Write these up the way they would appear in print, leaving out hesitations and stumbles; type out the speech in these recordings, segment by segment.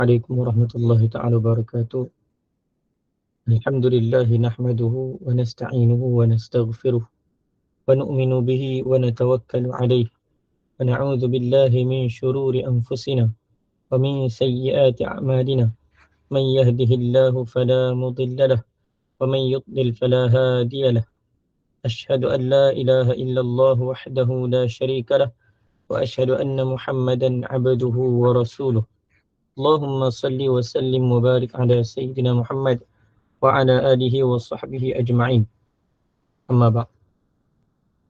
عليكم ورحمة الله تعالى وبركاته. الحمد لله نحمده ونستعينه ونستغفره ونؤمن به ونتوكل عليه ونعوذ بالله من شرور أنفسنا ومن سيئات أعمالنا. من يهده الله فلا مضل له ومن يضلل فلا هادي له. أشهد أن لا إله إلا الله وحده لا شريك له وأشهد أن محمدا عبده ورسوله. اللهم صل وسلم وبارك على سيدنا محمد وعلى آله وصحبه أجمعين. أما بعد.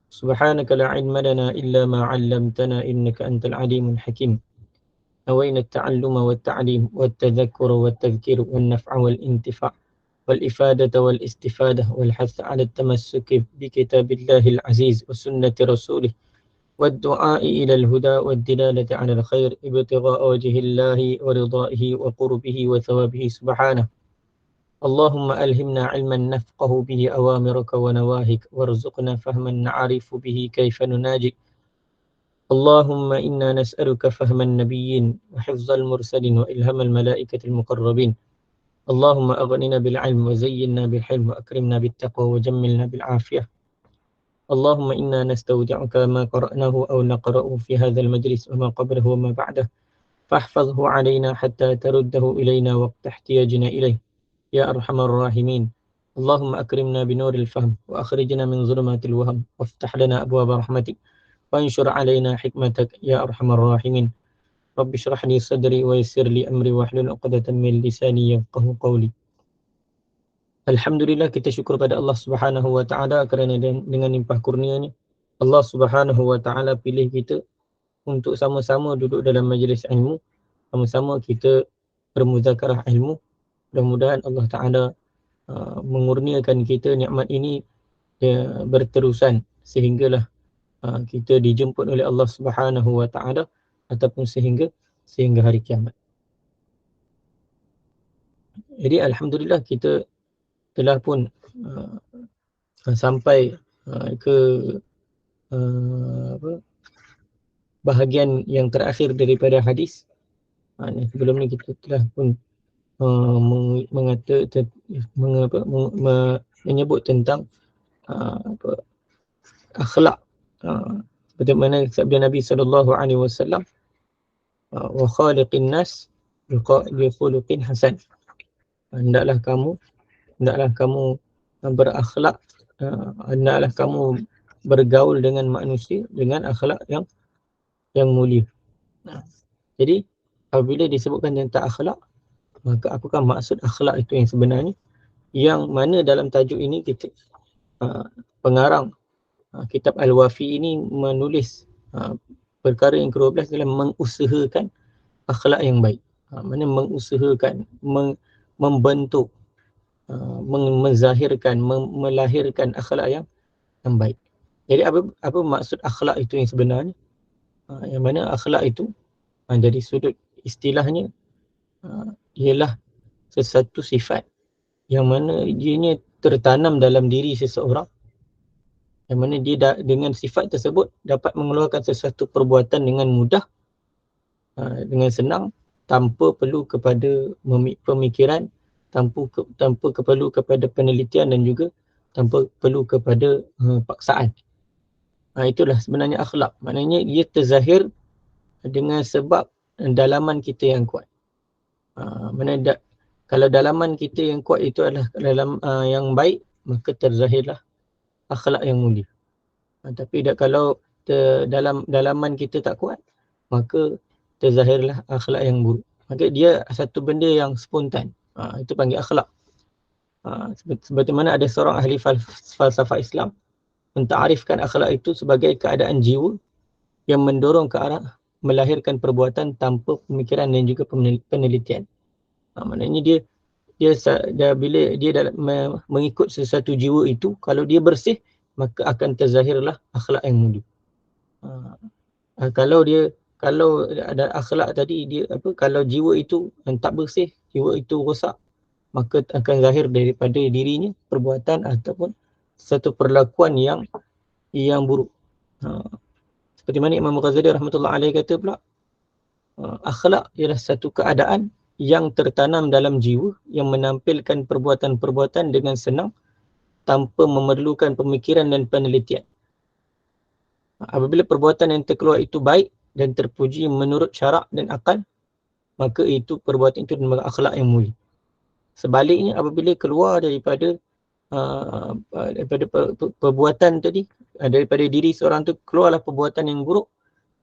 سبحانك لا علم لنا إلا ما علمتنا إنك أنت العليم الحكيم. نوينا التعلم والتعليم والتذكر والتذكير والنفع والانتفاع والإفادة والاستفادة والحث على التمسك بكتاب الله العزيز وسنة رسوله والدعاء إلى الهدى والدلالة على الخير ابتغاء وجه الله ورضائه وقربه وثوابه سبحانه. اللهم ألهمنا علما نفقه به أوامرك ونواهيك وارزقنا فهما نعرف به كيف نناجي. اللهم إنا نسألك فهم النبيين وحفظ المرسلين وإلهام الملائكة المقربين. اللهم أغننا بالعلم وزينا بالحلم وأكرمنا بالتقوى وجملنا بالعافية. اللهم إنا نستودعك ما قرأناه أو نقرأه في هذا المجلس وما قبله وما بعده، فاحفظه علينا حتى ترده إلينا وقت احتياجنا إليه يا أرحم الراحمين. اللهم أكرمنا بنور الفهم وأخرجنا من ظلمات الوهم وافتح لنا أبواب رحمتك وانشر علينا حكمتك يا أرحم الراحمين. رب اشرح لي صدري ويسر لي أمري واحلل عقدة من لساني يفقهوا قولي. Alhamdulillah, kita syukur pada Allah Subhanahu wa taala kerana dengan limpah kurnia-Nya Allah Subhanahu wa taala pilih kita untuk sama-sama duduk dalam majlis ilmu, sama-sama kita bermuzakarah ilmu. Mudah-mudahan Allah taala mengurniakan kita nikmat ini berterusan sehinggalah kita dijemput oleh Allah Subhanahu wa taala ataupun sehingga hari kiamat. Jadi alhamdulillah kita telah pun sampai ke bahagian yang terakhir daripada hadis. Sebelum ni kita telah pun menyebut tentang akhlak, seperti mana sabda Nabi SAW, wa khaliqin nas bi khuluqin hasan. Hendaklah kamu berakhlak, hendaklah kamu bergaul dengan manusia dengan akhlak yang mulia. Jadi apabila disebutkan tentang akhlak, maka apakah maksud akhlak itu yang sebenarnya, yang mana dalam tajuk ini kita pengarang kitab Al-Wafi ini menulis perkara yang ke-12 dalam mengusahakan akhlak yang baik. Mana mengusahakan, membentuk, menzahirkan, melahirkan akhlak yang baik. Jadi apa maksud akhlak itu yang sebenarnya? Yang mana akhlak itu dari sudut istilahnya ialah sesuatu sifat yang mana ianya tertanam dalam diri seseorang, yang mana dia dengan sifat tersebut dapat mengeluarkan sesuatu perbuatan dengan mudah, dengan senang, tanpa perlu kepada pemikiran, tanpa perlu kepada penelitian dan juga tanpa perlu kepada paksaan. Itulah sebenarnya akhlak. Maknanya ia terzahir dengan sebab dalaman kita yang kuat. Kalau dalaman kita yang kuat itu adalah yang baik, maka terzahirlah akhlak yang mulia. Tapi kalau dalaman kita tak kuat, maka terzahirlah akhlak yang buruk. Maka dia satu benda yang spontan. Itu panggil akhlak. Seperti mana ada seorang ahli falsafah Islam mentarifkan akhlak itu sebagai keadaan jiwa yang mendorong ke arah melahirkan perbuatan tanpa pemikiran dan juga penelitian. Maknanya dia bila dia mengikut sesuatu jiwa itu, kalau dia bersih, maka akan terzahirlah akhlak yang mulia. Kalau ada akhlak tadi, kalau jiwa itu tak bersih, jiwa itu rosak, maka akan zahir daripada dirinya perbuatan ataupun satu perlakuan yang buruk. Seperti mana Imam Ghazali rahmatullah alaihi kata pula, akhlak ialah satu keadaan yang tertanam dalam jiwa yang menampilkan perbuatan-perbuatan dengan senang tanpa memerlukan pemikiran dan penelitian. Apabila perbuatan yang terkeluar itu baik dan terpuji menurut syarak dan akal, maka itu perbuatan itu dinamakan akhlak yang mulia. Sebaliknya, apabila keluar daripada perbuatan tadi, daripada diri seorang tu keluarlah perbuatan yang buruk,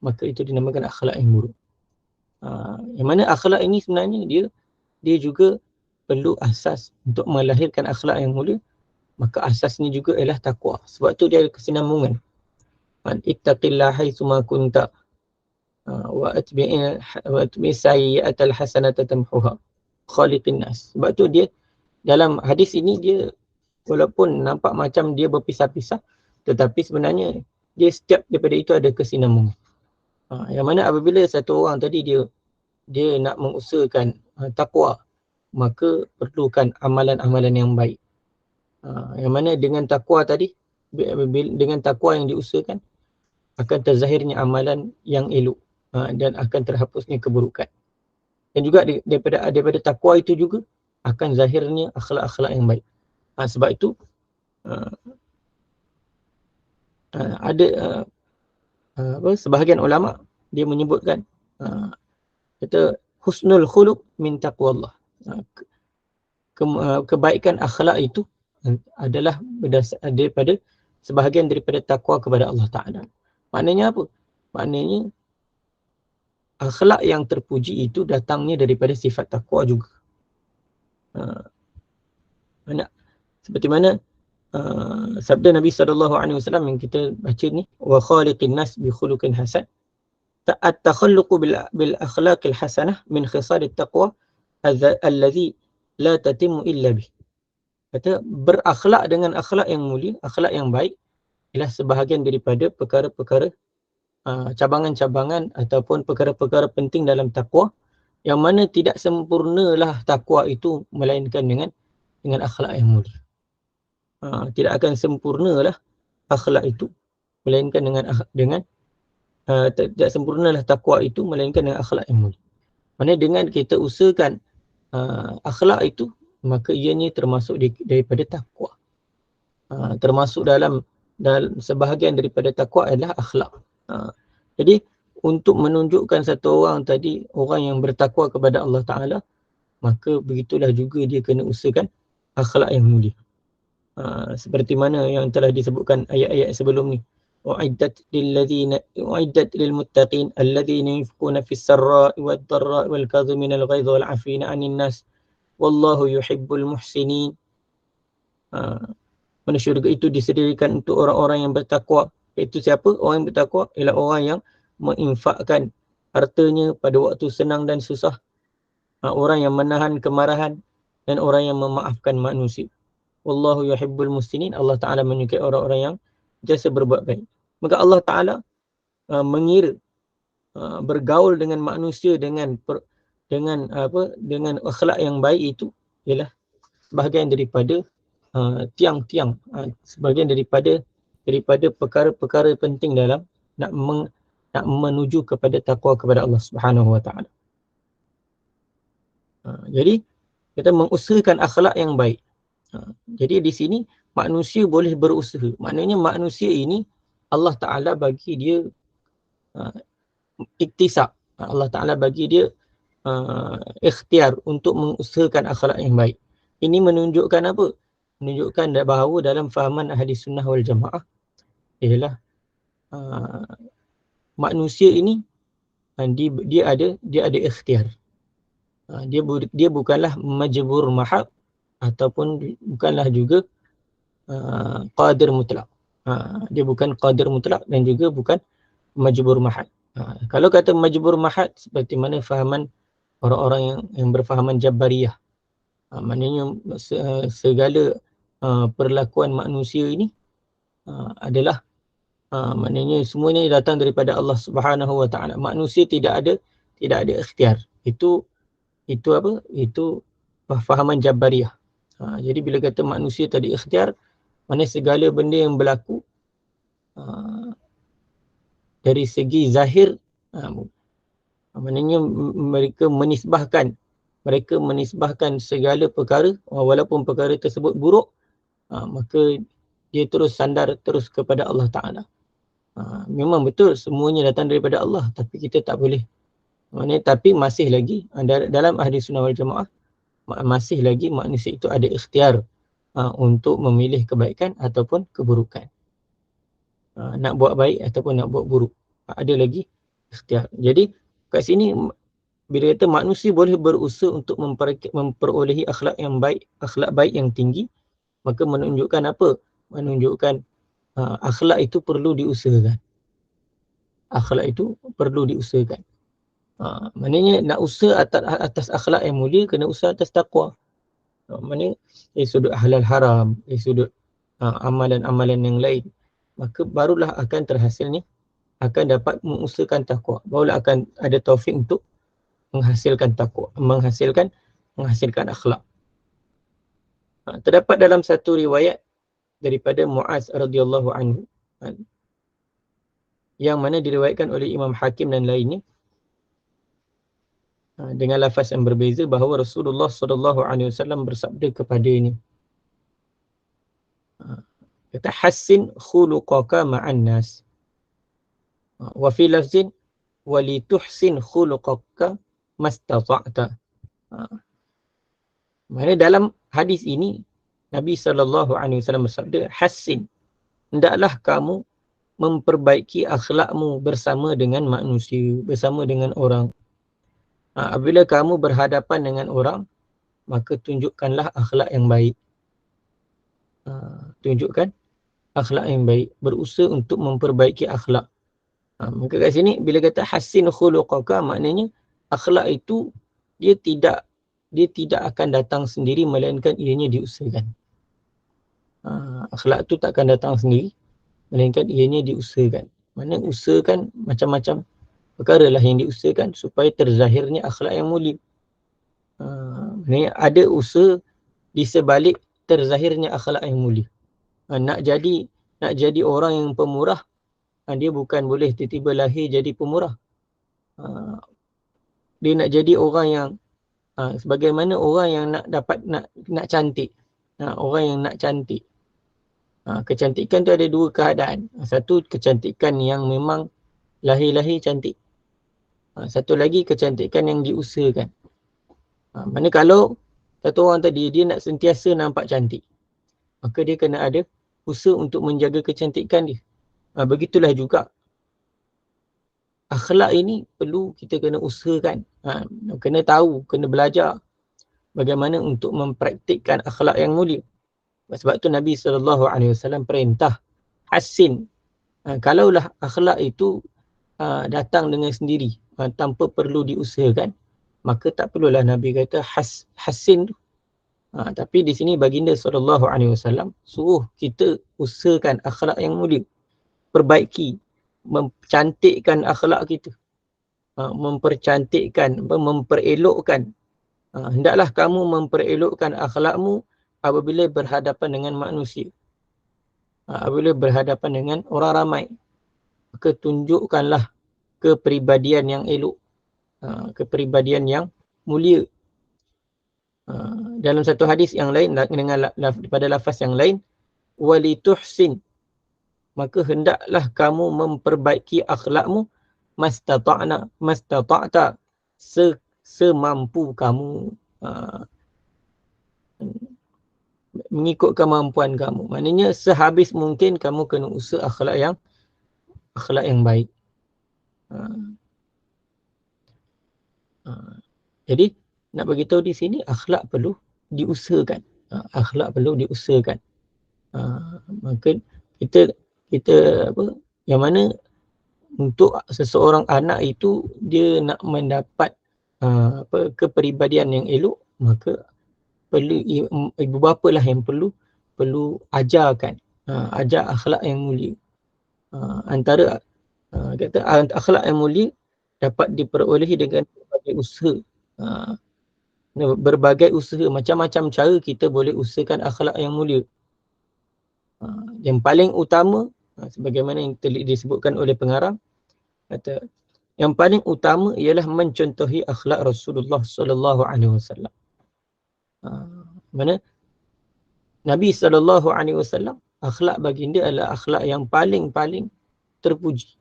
maka itu dinamakan akhlak yang buruk. Yang mana akhlak ini sebenarnya dia juga perlu asas untuk melahirkan akhlak yang mulia. Maka asasnya juga ialah takwa. Sebab tu dia ada kesinambungan. Ittaqillaha haitsu ma kunta wa atbi'i sayyi'atal hasanata tamhuha khaliqin nas. Sebab tu dia dalam hadis ini dia walaupun nampak macam dia berpisah-pisah, tetapi sebenarnya dia setiap daripada itu ada kesinambungan. Yang mana apabila satu orang tadi dia nak mengusahakan takwa, maka perlukan amalan-amalan yang baik. Yang mana dengan takwa tadi, dengan takwa yang diusahakan, akan terzahirnya amalan yang elok dan akan terhapusnya keburukan. Dan juga daripada takwa itu juga akan zahirnya akhlak-akhlak yang baik. Sebab itu ada sebahagian ulama dia menyebutkan kata husnul khuluq min taqwallah. Kebaikan akhlak itu adalah daripada sebahagian daripada takwa kepada Allah Ta'ala. Maknanya apa? Maknanya akhlak yang terpuji itu datangnya daripada sifat takwa juga. Seperti mana sabda Nabi SAW yang kita baca ni, wa khaliqin nas bi khuluqin hasan. At-takhalluqu bil akhlaqil hasanah min khisalit taqwa alladhi la tatimmu illa bih. Kata berakhlak dengan akhlak yang mulia, akhlak yang baik ialah sebahagian daripada perkara-perkara cabangan-cabangan ataupun perkara-perkara penting dalam takwa, yang mana tidak sempurnalah takwa itu melainkan dengan akhlak yang mulia. Tidak akan sempurnalah akhlak itu melainkan tidak sempurnalah takwa itu melainkan dengan akhlak yang mulia. Maksudnya dengan kita usahakan akhlak itu, maka ianya termasuk daripada takwa. Termasuk dalam sebahagian daripada takwa adalah akhlak. Jadi untuk menunjukkan satu orang tadi orang yang bertakwa kepada Allah Ta'ala, maka begitulah juga dia kena usahakan akhlak yang mulia. Seperti mana yang telah disebutkan ayat-ayat sebelum ni. U'iddat lil muttaqin alladhina yunfiquna fis sarra'i wad dharra'i wal kadhimina al ghaidha wal 'afina 'anil nas wallahu yuhibbul muhsinin. Mana syurga itu disediakan untuk orang-orang yang bertakwa. Iaitu siapa? Orang yang bertakwa ialah orang yang menginfakkan hartanya pada waktu senang dan susah. Orang yang menahan kemarahan dan orang yang memaafkan manusia. Wallahu yuhibbul muhsinin. Allah Ta'ala menyukai orang-orang yang jasa berbuat baik. Maka Allah Ta'ala mengira bergaul dengan manusia dengan akhlak yang baik itu ialah sebahagian daripada tiang-tiang, sebahagian daripada perkara-perkara penting dalam nak menuju kepada takwa kepada Allah Subhanahu Wa Ta'ala. Jadi kita mengusahakan akhlak yang baik. Jadi di sini manusia boleh berusaha. Maknanya manusia ini Allah Ta'ala bagi dia iktisab. Allah Ta'ala bagi dia ikhtiar untuk mengusahakan akhlak yang baik. Ini menunjukkan apa? Menunjukkan bahawa dalam fahaman ahli sunnah wal jamaah ialah manusia ini dia ada ikhtiar. Dia bukanlah majbur mahab ataupun bukanlah juga qadir mutlak. Dia bukan qadir mutlak dan juga bukan majbur mahad. Kalau kata majbur mahad, seperti mana fahaman orang-orang yang berfahaman Jabariyah. Maknanya segala perlakuan manusia ini adalah maknanya semuanya datang daripada Allah Subhanahu Wa Ta'ala. Manusia tidak ada ikhtiar. Itu apa? Itu fahaman Jabariyah. Jadi bila kata manusia tadi ikhtiar, maknanya segala benda yang berlaku dari segi zahir, maknanya mereka menisbahkan mereka menisbahkan segala perkara walaupun perkara tersebut buruk, maka dia terus sandar terus kepada Allah Ta'ala. Memang betul semuanya datang daripada Allah, tapi kita tak boleh. Maknanya, tapi masih lagi dalam ahli sunnah wal jamaah, masih lagi manusia itu ada ikhtiar untuk memilih kebaikan ataupun keburukan. Nak buat baik ataupun nak buat buruk. Ada lagi ikhtiar. Jadi kat sini bila kata manusia boleh berusaha untuk memperolehi akhlak yang baik, akhlak baik yang tinggi, maka menunjukkan apa? Menunjukkan akhlak itu perlu diusahakan. Akhlak itu perlu diusahakan. Maknanya nak usaha atas akhlak yang mulia, kena usaha atas taqwa. Maknanya dari sudut halal haram, dari sudut amalan-amalan yang lain, maka barulah akan terhasil ni, akan dapat mengusahakan taqwa. Barulah akan ada taufik untuk menghasilkan taqwa, menghasilkan akhlak. Terdapat dalam satu riwayat daripada Muaz radhiyallahu anhu, yang mana diriwayatkan oleh Imam Hakim dan lainnya, dengan lafaz yang berbeza, bahawa Rasulullah SAW bersabda kepadanya, kata, hassin khuluqaka ma'an nas, wa fi lafzin walituhsin khuluqaka mastata'ta. Maksudnya dalam hadis ini Nabi SAW bersabda, hassin, hendaklah kamu memperbaiki akhlakmu bersama dengan manusia, bersama dengan orang. Apabila kamu berhadapan dengan orang, maka tunjukkanlah akhlak yang baik. Tunjukkan akhlak yang baik. Berusaha untuk memperbaiki akhlak. Maka kat sini bila kata hassin khuluqaka, maknanya akhlak itu dia tidak akan datang sendiri, melainkan ianya diusahakan. Akhlak itu tak akan datang sendiri, melainkan ianya diusahakan. Maknanya usahakan macam-macam perkara lah yang diusahakan supaya terzahirnya akhlak yang mulia. Maknanya ada usaha di sebalik terzahirnya akhlak yang mulia. Nak jadi orang yang pemurah, dia bukan boleh tiba-tiba lahir jadi pemurah. Dia nak jadi orang yang sebagaimana orang yang nak cantik. Orang yang nak cantik. Kecantikan tu ada dua keadaan. Satu, kecantikan yang memang lahir-lahir cantik. Satu lagi, kecantikan yang diusahakan. Mana kalau satu orang tadi dia nak sentiasa nampak cantik, maka dia kena ada usaha untuk menjaga kecantikan dia. Begitulah juga akhlak ini perlu kita kena usahakan. Kena tahu, kena belajar bagaimana untuk mempraktikkan akhlak yang mulia. Sebab tu Nabi SAW perintah hassin. Kalaulah akhlak itu datang dengan sendiri, tanpa perlu diusahakan, maka tak perlulah Nabi kata hassin tu. Tapi di sini baginda SAW suruh kita usahakan akhlak yang mulia, perbaiki, memcantikkan akhlak kita, mempercantikkan, memperelokkan. Hendaklah kamu memperelokkan akhlakmu apabila berhadapan dengan manusia, apabila berhadapan dengan orang ramai, maka tunjukkanlah kepribadian yang elok, kepribadian yang mulia. Dalam satu hadis yang lain, dengan pada lafaz yang lain, walituhsin, maka hendaklah kamu memperbaiki akhlakmu mastata'ta, semampu kamu, mengikut kemampuan kamu. Maknanya sehabis mungkin kamu kena usaha akhlak yang baik. Jadi nak beritahu di sini, akhlak perlu diusahakan. Akhlak perlu diusahakan. Maka kita yang mana untuk seseorang anak itu, dia nak mendapat kepribadian yang elok, maka perlu ibu bapa lah yang perlu ajarkan, ajar akhlak yang mulia. Antara kata akhlak yang mulia dapat diperolehi dengan berbagai usaha. Berbagai usaha, macam-macam cara kita boleh usahakan akhlak yang mulia. Yang paling utama, sebagaimana yang disebutkan oleh pengarang, kata Yang paling utama ialah mencontohi akhlak Rasulullah sallallahu alaihi wasallam. Mana Nabi sallallahu alaihi wasallam, akhlak baginda adalah akhlak yang paling terpuji.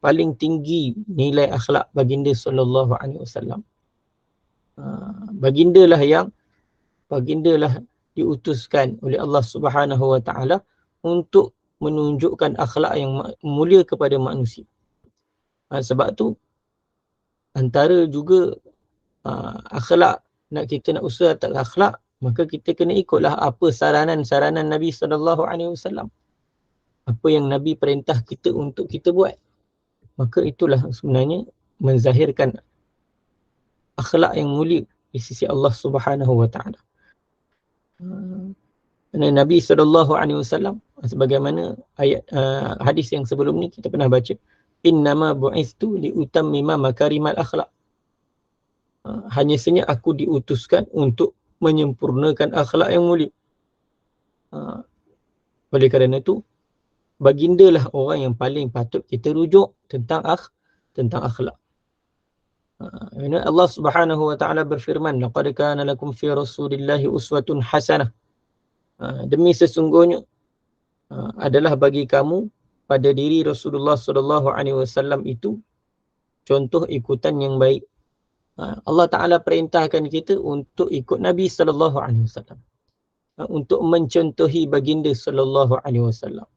Paling tinggi nilai akhlak baginda sallallahu alaihi wasallam. Bagindalah diutuskan oleh Allah Subhanahu wa taala untuk menunjukkan akhlak yang mulia kepada manusia. Sebab tu antara juga akhlak, kita nak usaha atas akhlak, maka kita kena ikutlah apa saranan Nabi sallallahu alaihi wasallam. Apa yang Nabi perintah kita untuk kita buat. Maka itulah sebenarnya menzahirkan akhlak yang mulia di sisi Allah Subhanahu wa taala. Nabi sallallahu alaihi wasallam, sebagaimana ayat hadis yang sebelum ni kita pernah baca, innama bu'istu liutammima makarimal akhlak. Hanya saja aku diutuskan untuk menyempurnakan akhlak yang mulia. Oleh kerana itu, bagindalah orang yang paling patut kita rujuk tentang akhlak. Allah Subhanahu wa taala berfirman, laqad kana lakum fi rasulillahi uswatun hasanah. Demi sesungguhnya adalah bagi kamu pada diri Rasulullah sallallahu alaihi wasallam itu contoh ikutan yang baik. Allah Taala perintahkan kita untuk ikut Nabi sallallahu alaihi wasallam, untuk mencontohi baginda sallallahu alaihi wasallam,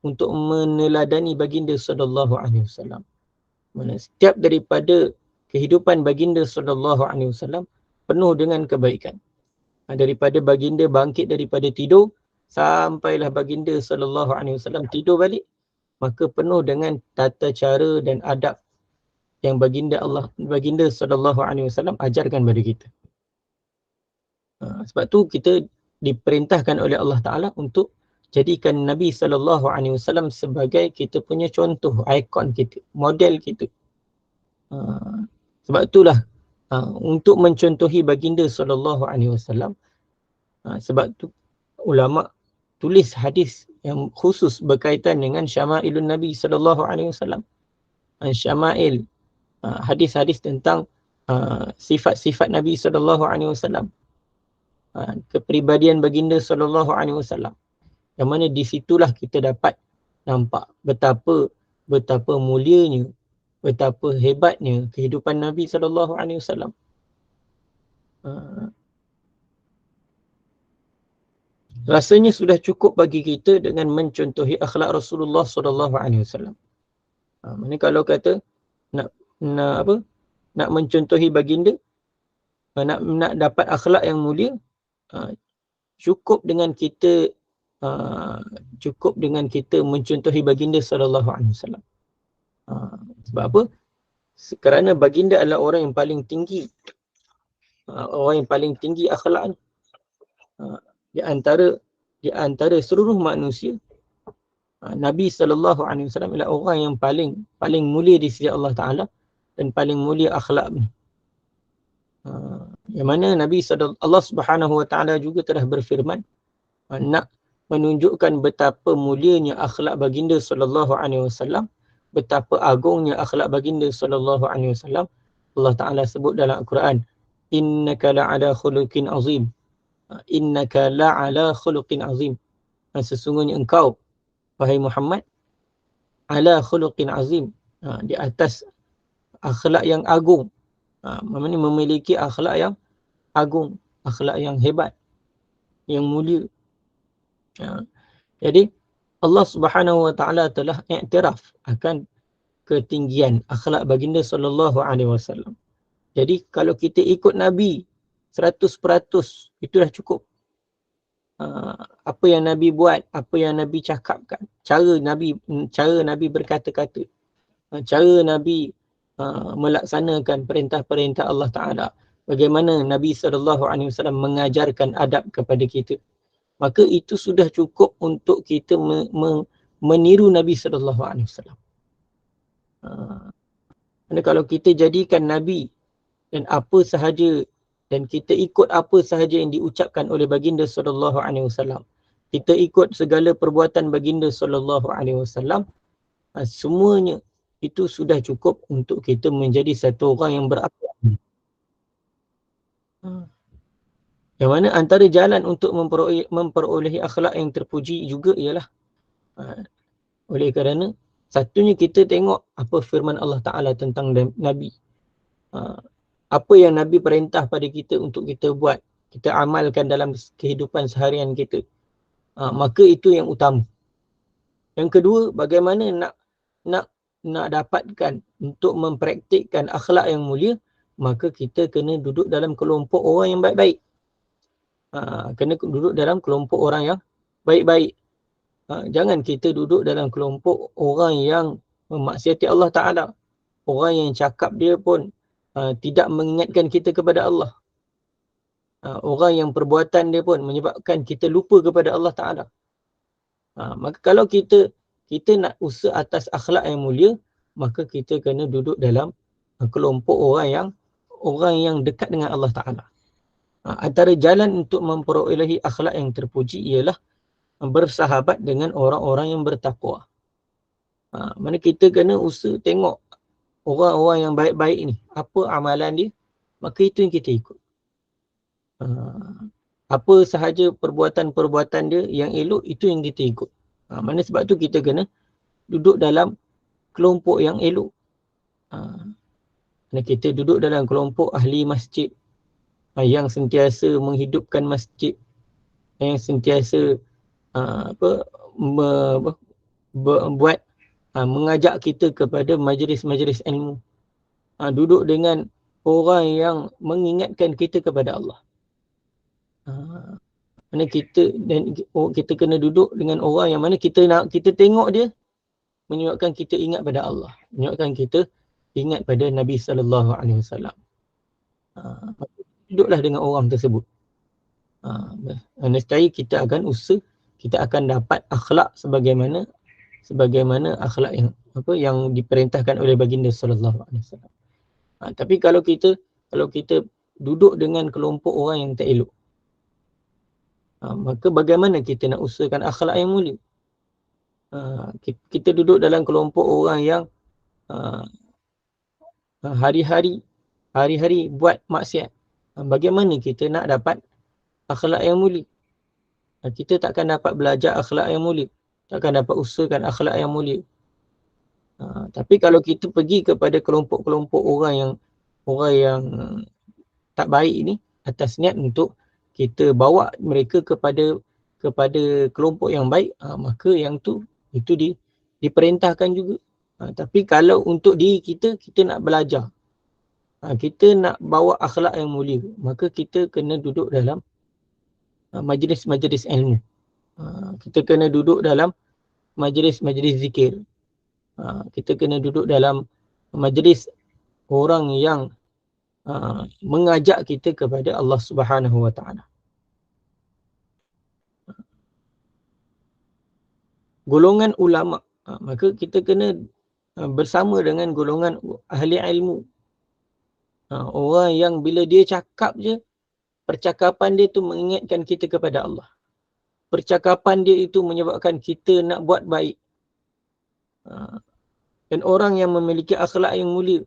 untuk meneladani baginda sallallahu alaihi wasallam. Setiap daripada kehidupan baginda sallallahu alaihi wasallam penuh dengan kebaikan. Daripada baginda bangkit daripada tidur sampailah baginda sallallahu alaihi wasallam tidur balik, maka penuh dengan tata cara dan adab yang baginda sallallahu alaihi wasallam ajarkan kepada kita. Sebab tu kita diperintahkan oleh Allah Taala untuk jadikan Nabi sallallahu alaihi wasallam sebagai kita punya contoh, ikon kita, model kita. Sebab itulah untuk mencontohi baginda sallallahu alaihi wasallam, sebab tu ulama tulis hadis yang khusus berkaitan dengan syama'ilun Nabi sallallahu alaihi wasallam. Syama'il, hadis-hadis tentang sifat-sifat Nabi sallallahu alaihi wasallam, kepribadian baginda sallallahu alaihi wasallam. Yang mana di situlah kita dapat nampak betapa mulianya, betapa hebatnya kehidupan Nabi sallallahu alaihi wasallam. Rasanya sudah cukup bagi kita dengan mencontohi akhlak Rasulullah sallallahu alaihi wasallam. Mana kalau kata nak mencontohi baginda, nak dapat akhlak yang mulia, cukup dengan kita mencontohi baginda sallallahu alaihi wasallam. Sebab apa? Kerana baginda adalah orang yang paling tinggi, akhlak di antara seluruh manusia. Nabi sallallahu alaihi wasallam adalah orang yang paling mulia di sisi Allah Taala dan paling mulia akhlaknya. Yang mana Allah Subhanahu wa taala juga telah berfirman, nak menunjukkan betapa mulianya akhlak baginda sallallahu alaihi wasallam, betapa agungnya akhlak baginda sallallahu alaihi wasallam. Allah Taala sebut dalam Al-Quran, innaka la'ala khuluqin azim. Innaka la'ala khuluqin azim. Sesungguhnya engkau, wahai Muhammad, ala khuluqin azim, di atas akhlak yang agung. Maksudnya memiliki akhlak yang agung, akhlak yang hebat, yang mulia. Jadi Allah Subhanahu wa taala telah iktiraf akan ketinggian akhlak baginda sallallahu alaihi wasallam. Jadi kalau kita ikut Nabi 100%, itu dah cukup. Apa yang Nabi buat, apa yang Nabi cakapkan, cara Nabi berkata-kata, cara Nabi melaksanakan perintah-perintah Allah Ta'ala, bagaimana Nabi SAW mengajarkan adab kepada kita, maka itu sudah cukup untuk kita meniru Nabi SAW. Karena kalau kita jadikan Nabi dan apa sahaja, dan kita ikut apa sahaja yang diucapkan oleh baginda sallallahu alaihi wasallam, kita ikut segala perbuatan baginda sallallahu alaihi wasallam, semuanya itu sudah cukup untuk kita menjadi satu orang yang berakhlak. Yang mana antara jalan untuk memperolehi akhlak yang terpuji juga ialah oleh kerana satunya kita tengok apa firman Allah Ta'ala tentang Nabi. Apa yang Nabi perintah pada kita untuk kita buat, kita amalkan dalam kehidupan seharian kita. Maka itu yang utama. Yang kedua, bagaimana nak dapatkan untuk mempraktikkan akhlak yang mulia, maka kita kena duduk dalam kelompok orang yang baik-baik. Kena duduk dalam kelompok orang yang baik-baik. Jangan kita duduk dalam kelompok orang yang memaksiati Allah Ta'ala. Orang yang cakap dia pun tidak mengingatkan kita kepada Allah. Orang yang perbuatan dia pun menyebabkan kita lupa kepada Allah Ta'ala. Maka kalau kita nak usaha atas akhlak yang mulia, maka kita kena duduk dalam kelompok orang yang dekat dengan Allah Ta'ala. Antara jalan untuk memperolehi akhlak yang terpuji ialah bersahabat dengan orang-orang yang bertakwa. Mana kita kena usaha tengok orang-orang yang baik-baik ni, apa amalan dia, maka itu yang kita ikut. Apa sahaja perbuatan-perbuatan dia yang elok, itu yang kita ikut. Mana sebab tu kita kena duduk dalam kelompok yang elok. Kita duduk dalam kelompok ahli masjid yang sentiasa menghidupkan masjid, yang sentiasa mengajak kita kepada majlis-majlis ilmu. Duduk dengan orang yang mengingatkan kita kepada Allah. Mana kita kena duduk dengan orang yang mana kita tengok dia menyebabkan kita ingat pada Allah, menyebabkan kita ingat pada Nabi sallallahu alaihi wasallam. Duduklah dengan orang tersebut. Nescaya kita akan kita akan dapat akhlak sebagaimana akhlak yang diperintahkan oleh baginda sallallahu alaihi wasallam. Tapi kalau kita duduk dengan kelompok orang yang tak elok, maka bagaimana kita nak usahakan akhlak yang mulia? Kita duduk dalam kelompok orang yang hari-hari buat maksiat. Bagaimana kita nak dapat akhlak yang mulia? Kita takkan dapat belajar akhlak yang mulia, takkan dapat usahakan akhlak yang mulia. Tapi kalau kita pergi kepada kelompok-kelompok orang yang tak baik ini atas niat untuk kita bawa mereka kepada kelompok yang baik, maka itu diperintahkan juga. Tapi kalau untuk diri kita nak belajar, kita nak bawa akhlak yang mulia, maka kita kena duduk dalam majlis-majlis ilmu. Kita kena duduk dalam majlis-majlis zikir. Kita kena duduk dalam majlis orang yang mengajak kita kepada Allah Subhanahu wa Ta'ala. Golongan ulama, maka kita kena bersama dengan golongan ahli ilmu. Orang yang bila dia cakap je, percakapan dia tu mengingatkan kita kepada Allah. Percakapan dia itu menyebabkan kita nak buat baik. Dan orang yang memiliki akhlak yang mulia,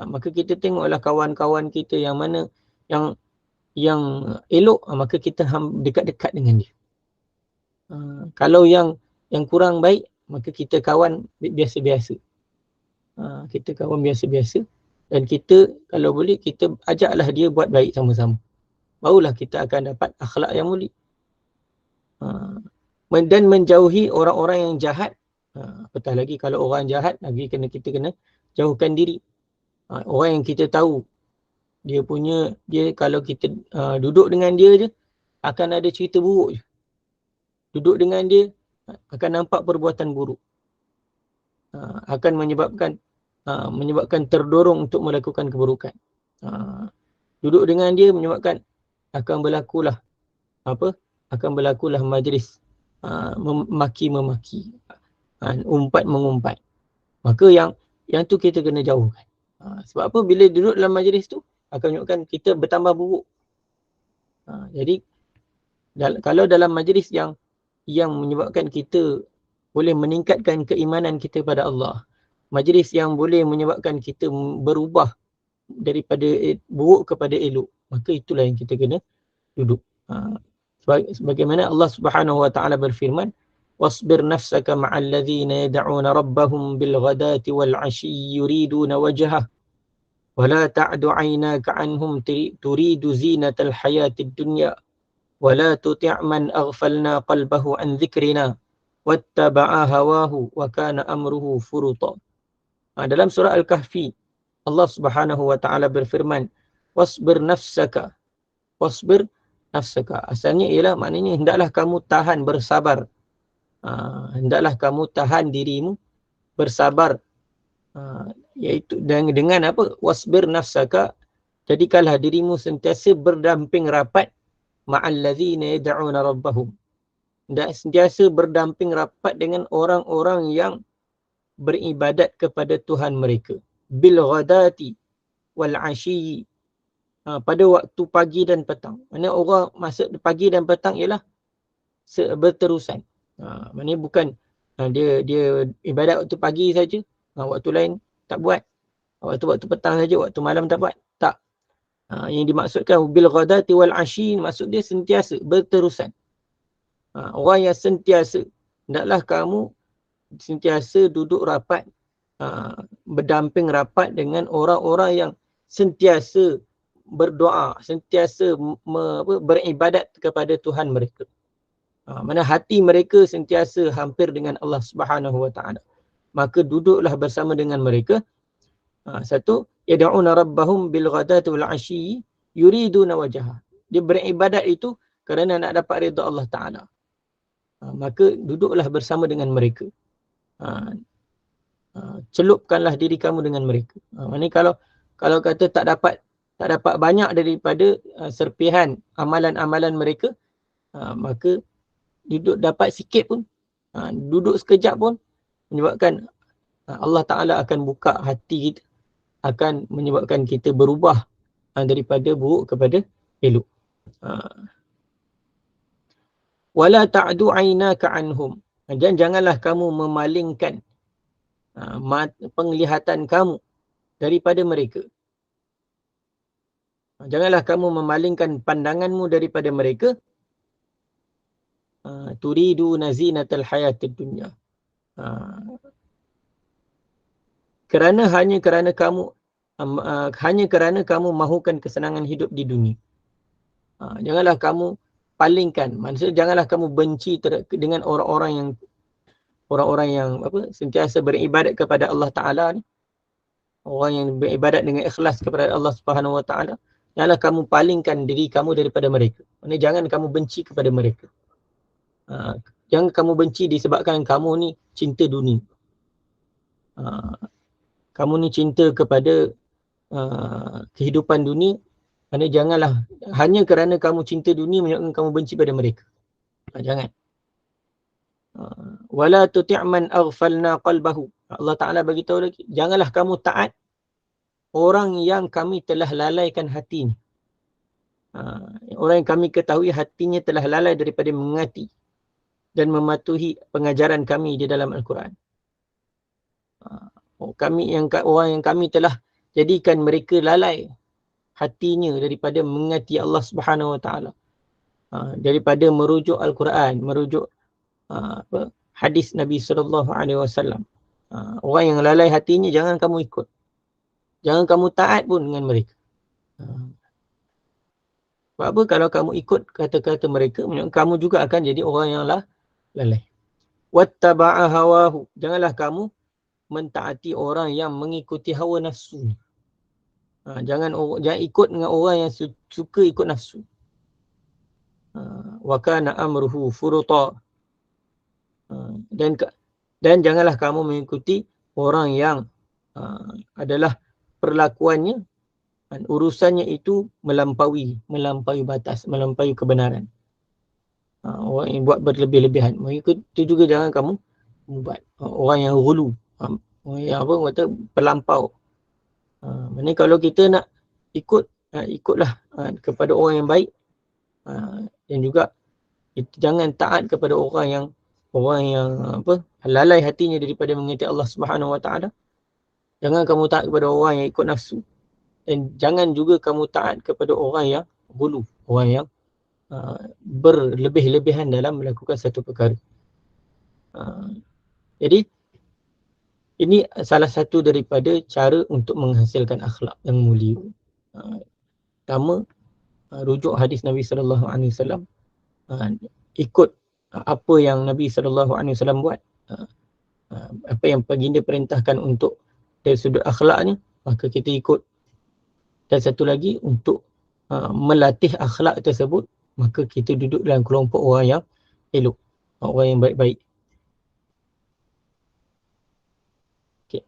maka kita tengoklah kawan-kawan kita yang mana yang elok, maka kita dekat-dekat dengan dia. Kalau yang kurang baik, maka kita kawan biasa-biasa. Kita kawan biasa-biasa, dan kita kalau boleh kita ajaklah dia buat baik sama-sama. Barulah kita akan dapat akhlak yang mulia. Dan menjauhi orang-orang yang jahat. Apatah lagi kalau orang jahat, lagi kita kena jauhkan diri. Orang yang kita tahu dia kalau kita duduk dengan dia je, akan ada cerita buruk je. Duduk dengan dia akan nampak perbuatan buruk. Akan menyebabkan terdorong untuk melakukan keburukan. Duduk dengan dia menyebabkan akan berlakulah majlis memaki-memaki, umpat-mengumpat. Maka yang tu kita kena jauhkan. Sebab apa? Bila duduk dalam majlis tu akan menyebabkan kita bertambah buruk. Jadi kalau dalam majlis yang menyebabkan kita boleh meningkatkan keimanan kita pada Allah, majlis yang boleh menyebabkan kita berubah daripada buruk kepada elok, maka itulah yang kita kena duduk. Sebagaimana Allah Subhanahu wa taala berfirman, wasbir nafsaka ma'al ladzina yad'una rabbahum bil ghadati wal 'ashyi yuriduna wajhah wa la ta'du 'aynaka 'anhum turidu zinatal hayatid dunya wa la tuti' man aghfalna qalbahu an dzikrina wattaba'a hawahu wa kana amruhu furuta. Dalam surah Al-Kahfi, Allah Subhanahu wa taala berfirman, wasbir nafsaka. Wasbir nafsaka. Asalnya ialah maknanya hendaklah kamu tahan, bersabar. Hendaklah kamu tahan dirimu, bersabar. Iaitu dengan apa? Wasbir nafsaka. Jadikanlah dirimu sentiasa berdamping rapat ma'al ladzina yad'una rabbahum. Dan sentiasa berdamping rapat dengan orang-orang yang beribadat kepada Tuhan mereka. Bil ghadati wal 'ashyi. Pada waktu pagi dan petang. Maksudnya orang masuk pagi dan petang ialah berterusan. Maksudnya bukan dia ibadat waktu pagi saja, waktu lain tak buat. Waktu petang saja, waktu malam tak buat. Tak. Yang dimaksudkan bil ghadati wal 'ashyi, maksud dia sentiasa berterusan. Orang yang sentiasa, hendaklah kamu sentiasa duduk rapat, berdamping rapat dengan orang-orang yang sentiasa berdoa, sentiasa beribadat kepada Tuhan mereka. Mana hati mereka sentiasa hampir dengan Allah Subhanahu wa taala. Maka duduklah bersama dengan mereka. Satu, yad'una rabbahum bil ghadati wal 'ashyi yuriduna wajhah. Dia beribadat itu kerana nak dapat redha Allah taala. Maka duduklah bersama dengan mereka. Celupkanlah diri kamu dengan mereka. Maksudnya kalau kata tak dapat banyak daripada serpihan amalan-amalan mereka, maka duduk dapat sikit pun, duduk sekejap pun menyebabkan Allah Ta'ala akan buka hati kita, akan menyebabkan kita berubah daripada buruk kepada elok. Wala ta'du 'ainaka 'anhum. Dan janganlah kamu memalingkan penglihatan kamu daripada mereka. Janganlah kamu memalingkan pandanganmu daripada mereka. Turidu nazinatal hayatid dunya. Hanya kerana kamu mahukan kesenangan hidup di dunia. Janganlah kamu palingkan. Maksudnya janganlah kamu benci dengan orang-orang yang sentiasa beribadat kepada Allah Ta'ala ni. Orang yang beribadat dengan ikhlas kepada Allah Subhanahu wa taala. Janganlah kamu palingkan diri kamu daripada mereka. Maksudnya jangan kamu benci kepada mereka. Jangan kamu benci disebabkan kamu ni cinta dunia. Kamu ni cinta kepada kehidupan dunia. Maksudnya janganlah hanya kerana kamu cinta dunia menyebabkan kamu benci pada mereka. Jangan. Wala tuti' man aghfalna qalbahu. Allah Ta'ala bagi tahu lagi, janganlah kamu taat orang yang kami telah lalaikan hatinya. Orang yang kami ketahui hatinya telah lalai daripada mengingati dan mematuhi pengajaran kami di dalam Al-Quran. Orang yang kami telah jadikan mereka lalai hatinya daripada mengingati Allah Subhanahu wa taala. Daripada merujuk Al-Quran, merujuk hadis Nabi sallallahu alaihi wasallam. Orang yang lalai hatinya jangan kamu ikut. Jangan kamu taat pun dengan mereka. Sebab apa? Kalau kamu ikut kata-kata mereka, kamu juga akan jadi orang yang lalai. Wattaba'a hawahu. Janganlah kamu mentaati orang yang mengikuti hawa nafsu. Jangan ikut dengan orang yang suka ikut nafsu. Wa kana amruhu furuta. Dan janganlah kamu mengikuti orang yang adalah perlakuannya dan urusannya itu melampaui batas, melampaui kebenaran. Orang yang buat berlebih-lebihan, itu juga jangan kamu buat. Orang yang ghulu, orang yang kata terlampau. Maksudnya kalau kita nak ikutlah kepada orang yang baik, dan juga jangan taat kepada orang yang lalai hatinya daripada mengingati Allah Subhanahu wa taala. Jangan kamu taat kepada orang yang ikut nafsu, dan jangan juga kamu taat kepada orang yang gulu, orang yang berlebih-lebihan dalam melakukan satu perkara. Jadi ini salah satu daripada cara untuk menghasilkan akhlak yang mulia. Pertama, rujuk hadis Nabi sallallahu alaihi wasallam, ikut apa yang Nabi sallallahu alaihi wasallam buat, apa yang baginda perintahkan untuk dari sudut akhlaknya, maka kita ikut. Dan satu lagi, untuk melatih akhlak tersebut, maka kita duduk dalam kelompok orang yang elok, orang yang baik-baik. Okay.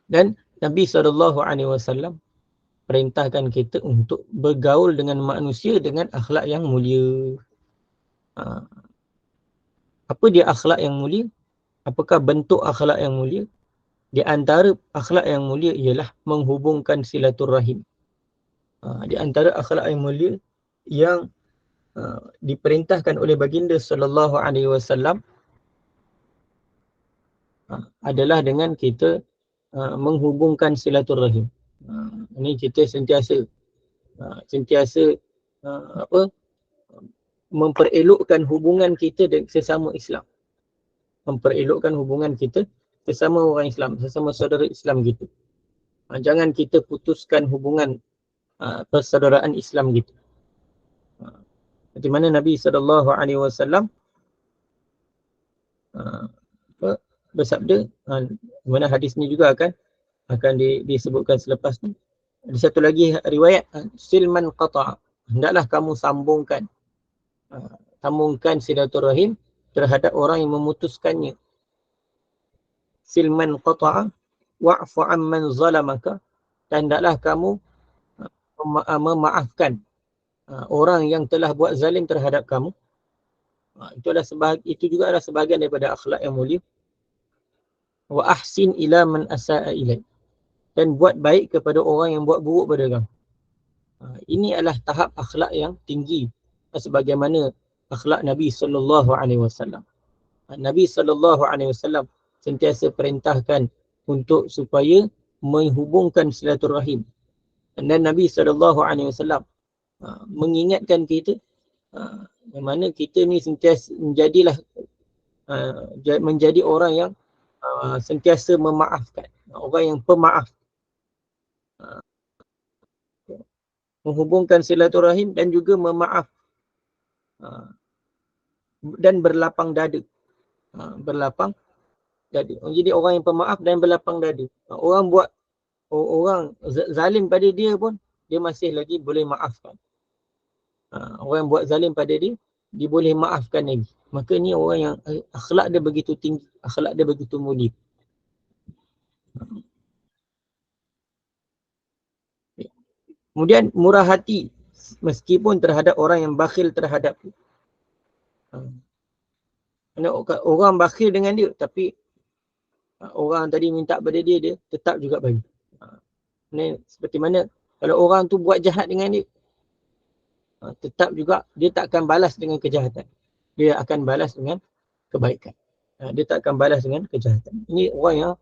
Dan Nabi SAW perintahkan kita untuk bergaul dengan manusia dengan akhlak yang mulia. Apa dia akhlak yang mulia? Apakah bentuk akhlak yang mulia? Di antara akhlak yang mulia ialah menghubungkan silaturahim. Di antara akhlak yang mulia yang diperintahkan oleh baginda sallallahu alaihi wasallam adalah dengan kita menghubungkan silaturahim. Ini kita sentiasa memperelokkan hubungan kita dengan sesama Islam. Memperelokkan hubungan kita sesama orang Islam, sesama saudara Islam gitu. Jangan kita putuskan hubungan persaudaraan Islam gitu. Di mana Nabi SAW bersabda, di mana hadis ni juga akan disebutkan selepas ni. Ada satu lagi riwayat, silman qata'a, hendaklah kamu sambungkan silaturahim terhadap orang yang memutuskannya. Silman qata'a wa'fu amman zalamaka, dan hendaklah kamu memaafkan orang yang telah buat zalim terhadap kamu. Itu juga adalah sebahagian daripada akhlak yang mulia. Wa ahsin ila man asa'a ilaik, dan buat baik kepada orang yang buat buruk pada kamu. Ini adalah tahap akhlak yang tinggi, sebagaimana akhlak Nabi sallallahu alaihi wasallam. Nabi sallallahu alaihi wasallam sentiasa perintahkan untuk supaya menghubungkan silaturahim. Dan Nabi sallallahu alaihi wasallam mengingatkan kita yang mana kita ni sentiasa menjadi orang yang sentiasa memaafkan, orang yang pemaaf. Menghubungkan silaturahim dan juga memaaf dan berlapang dada. Berlapang dada. Jadi orang yang pemaaf dan berlapang dada. Orang zalim pada dia pun, dia masih lagi boleh maafkan. Orang yang buat zalim pada dia boleh maafkan lagi. Maka ni orang yang akhlak dia begitu tinggi, akhlak dia begitu mulia. Kemudian murah hati meskipun terhadap orang yang bakhil terhadap dia. Orang bakhil dengan dia, tapi orang tadi minta pada dia tetap juga bagi. Seperti mana kalau orang tu buat jahat dengan dia, tetap juga dia tak akan balas dengan kejahatan. Dia akan balas dengan kebaikan. Dia tak akan balas dengan kejahatan. Ini orang yang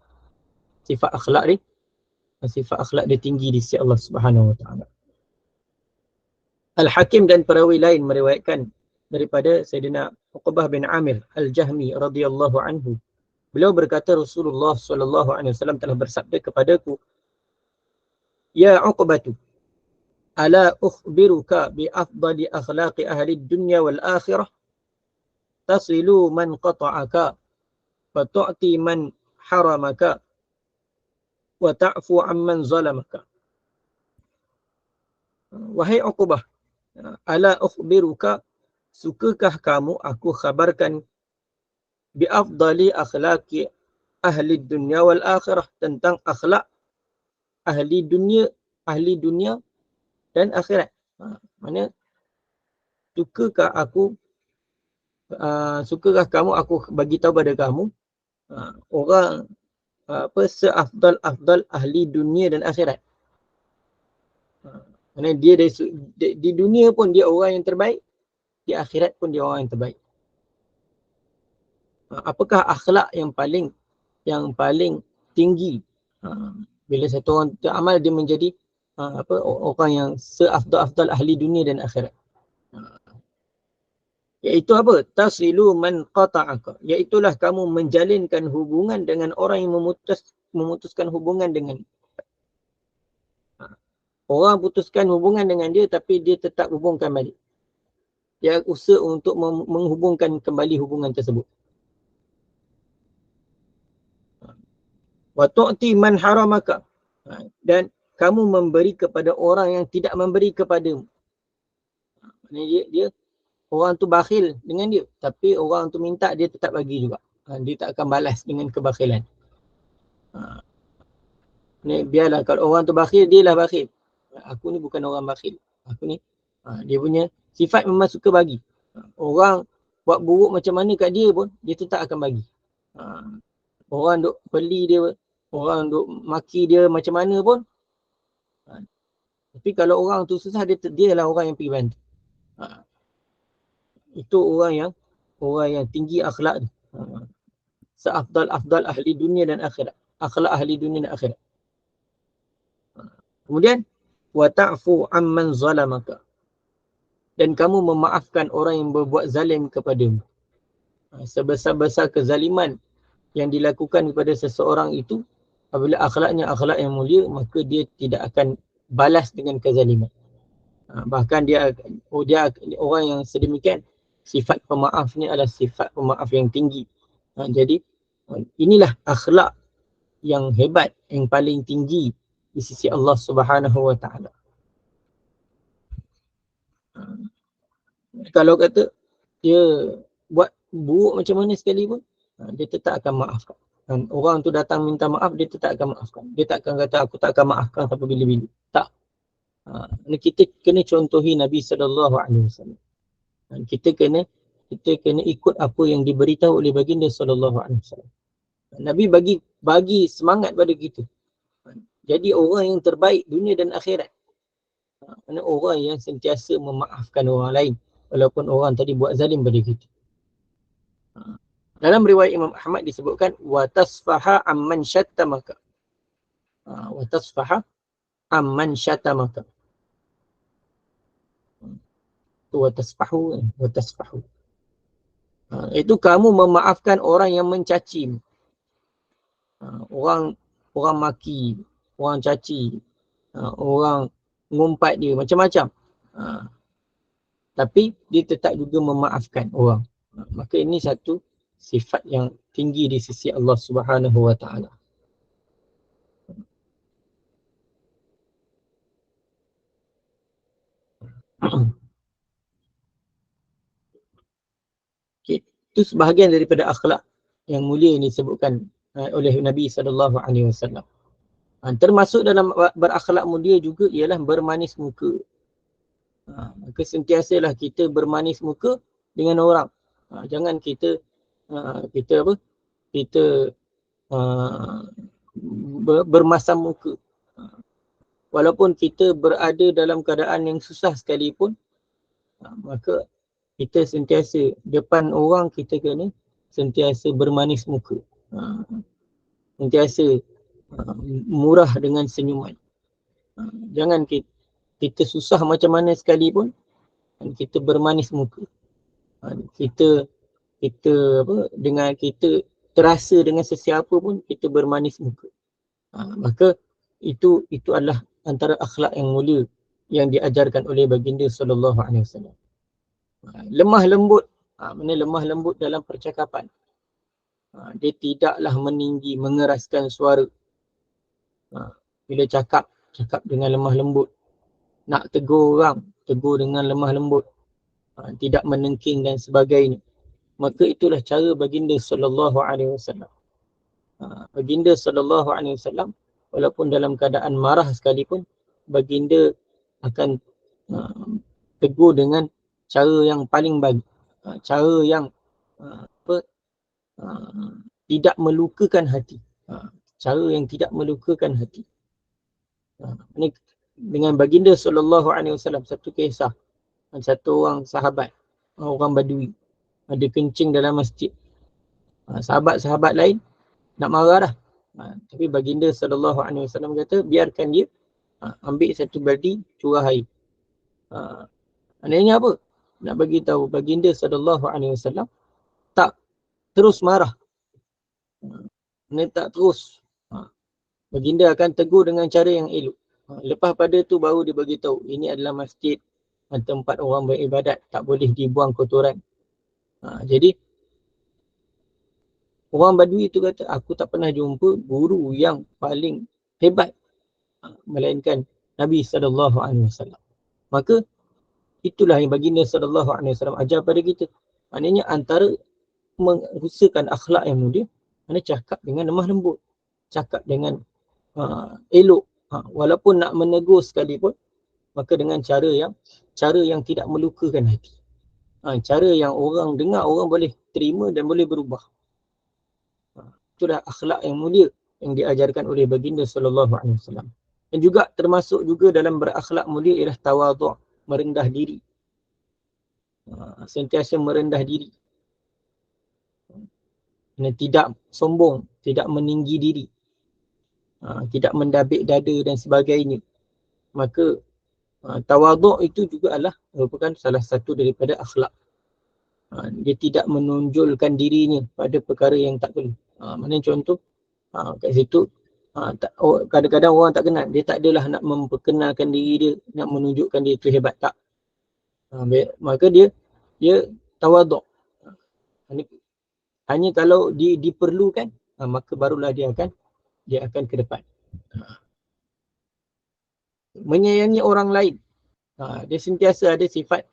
sifat akhlak dia tinggi di sisi Allah Subhanahu wa taala. Al-Hakim dan perawi lain meriwayatkan daripada Sayyidina Uqbah bin Amir Al-Jahmi radhiyallahu anhu. Beliau berkata, Rasulullah sallallahu alaihi wasallam telah bersabda kepadaku, "Ya Uqbatu, ala ukhbiruka bi afdali akhlaqi ahli dunya wal akhirah? Tasilu man qata'aka wa tu'ti man haramaka wa ta'fu amman zalamaka." Wahai Uqbah, ala ukhbiruka, sukakah kamu aku khabarkan bi afdali akhlaqi ahli dunya wal akhirah, tentang akhlak ahli dunia dan akhirat. Mana sukakah kamu aku bagi tahu pada kamu orang seafdal ahli dunia dan akhirat. Mana dia di dunia pun dia orang yang terbaik, di akhirat pun dia orang yang terbaik. Apakah akhlak yang paling yang paling tinggi. Bila satu orang beramal, dia menjadi orang yang seafdal-afdal ahli dunia dan akhirat. Iaitu apa? Tasilu man qata'aka. Iaitulah kamu menjalinkan hubungan dengan orang yang memutuskan hubungan dengan. Orang putuskan hubungan dengan dia tapi dia tetap hubungkan balik. Dia usaha untuk menghubungkan kembali hubungan tersebut. Wa tu'ti man haramaka. Dan kamu memberi kepada orang yang tidak memberi kepadamu. Maksudnya dia orang tu bakhil dengan dia, tapi orang tu minta dia tetap bagi juga. Dia tak akan balas dengan kebakhilan. Ni biarlah kalau orang tu bakhil, dia lah bakhil. Aku ni bukan orang bakhil. Aku ni dia punya sifat memang suka bagi. Orang buat buruk macam mana kat dia pun, dia tetap akan bagi. Orang duk beli dia, orang duk maki dia macam mana pun, tapi kalau orang tu susah, dia lah orang yang pergi bantu. Itu orang yang tinggi akhlak tu. Seafdal-afdal ahli dunia dan akhirat. Akhlak ahli dunia dan akhirat. Kemudian wa ta'fu amman zalamaka. Dan kamu memaafkan orang yang berbuat zalim kepadamu. Sebesar-besar kezaliman yang dilakukan kepada seseorang itu, apabila akhlaknya akhlak yang mulia, maka dia tidak akan balas dengan kezaliman. Bahkan dia orang yang sedemikian, sifat pemaaf ni adalah sifat pemaaf yang tinggi. Jadi inilah akhlak yang hebat, yang paling tinggi di sisi Allah Subhanahu wa taala. Kalau kata dia buat buruk macam mana sekalipun, dia tetap akan maafkan. Dan orang tu datang minta maaf, dia tetap akan maafkan. Dia tak akan kata aku tak akan maafkan sampai bila-bila. Tak. Kita kena contohi Nabi SAW. Kita kena ikut apa yang diberitahu oleh baginda SAW. Nabi bagi semangat pada kita. Jadi orang yang terbaik dunia dan akhirat. Orang yang sentiasa memaafkan orang lain walaupun orang tadi buat zalim pada kita. Dalam riwayat Imam Ahmad disebutkan wa tasfaha amman syattamaka. Wa tasfaha amman syattamaka. Wa tasfahu. Itu kamu memaafkan orang yang mencaci. Orang maki, orang caci, orang ngumpat dia macam-macam. Tapi dia tetap juga memaafkan orang. Maka ini satu sifat yang tinggi di sisi Allah Subhanahu wa taala. Okay. Itu sebahagian daripada akhlak yang mulia yang disebutkan oleh Nabi SAW. Termasuk dalam berakhlak mulia juga ialah bermanis muka. Maka sentiasalah kita bermanis muka dengan orang. Jangan kita bermasam muka. Walaupun kita berada dalam keadaan yang susah sekalipun, maka kita sentiasa depan orang, kita kena sentiasa bermanis muka. Sentiasa murah dengan senyuman. Jangan kita susah macam mana sekalipun, kita bermanis muka. Kita dengan kita terasa dengan sesiapa pun, kita bermanis muka. Maka itu adalah antara akhlak yang mulia yang diajarkan oleh baginda SAW. Lemah lembut, mana lemah lembut dalam percakapan. Dia tidaklah meninggi, mengeraskan suara. Bila cakap dengan lemah lembut. Nak tegur orang, tegur dengan lemah lembut. Tidak menengking dan sebagainya. Maka itulah cara baginda SAW. Baginda SAW, walaupun dalam keadaan marah sekalipun, baginda akan tegur dengan cara yang paling baik. Cara yang tidak melukakan hati. Cara yang tidak melukakan hati. Ini dengan baginda SAW, satu kisah. Satu orang sahabat, orang Badui, ada kencing dalam masjid. Sahabat-sahabat lain nak marah dah. Tapi baginda SAW kata biarkan dia ambil satu baldi curah air. Maknanya apa? Nak bagi tahu baginda SAW tak terus marah. Dia tak terus. Baginda akan tegur dengan cara yang elok. Lepas pada tu baru dia bagi tahu ini adalah masjid, tempat orang beribadat, tak boleh dibuang kotoran. Jadi orang Badui itu kata, aku tak pernah jumpa guru yang paling hebat melainkan Nabi SAW. Maka itulah yang baginda SAW ajar pada kita. Maknanya antara mengusahakan akhlak yang mulia, mana cakap dengan lemah lembut, cakap dengan elok, walaupun nak menegur sekalipun, maka dengan cara yang tidak melukakan hati. Cara yang orang dengar, orang boleh terima dan boleh berubah. Itulah akhlak yang mulia yang diajarkan oleh baginda SAW. Dan juga termasuk juga dalam berakhlak mulia ialah tawadhu', merendah diri. Sentiasa merendah diri. Tidak sombong, tidak meninggi diri. Tidak mendabik dada dan sebagainya. Maka tawadhu' itu juga adalah merupakan salah satu daripada akhlak. Dia tidak menonjolkan dirinya pada perkara yang tak perlu. Maknanya contoh, kat situ kadang-kadang orang tak kenal, dia tak adalah nak memperkenalkan diri dia, nak menunjukkan dia tu hebat, tak. Maka dia tawadhu'. Hanya kalau diperlukan, maka barulah dia akan ke depan. Menyayangi orang lain. Dia sentiasa ada sifat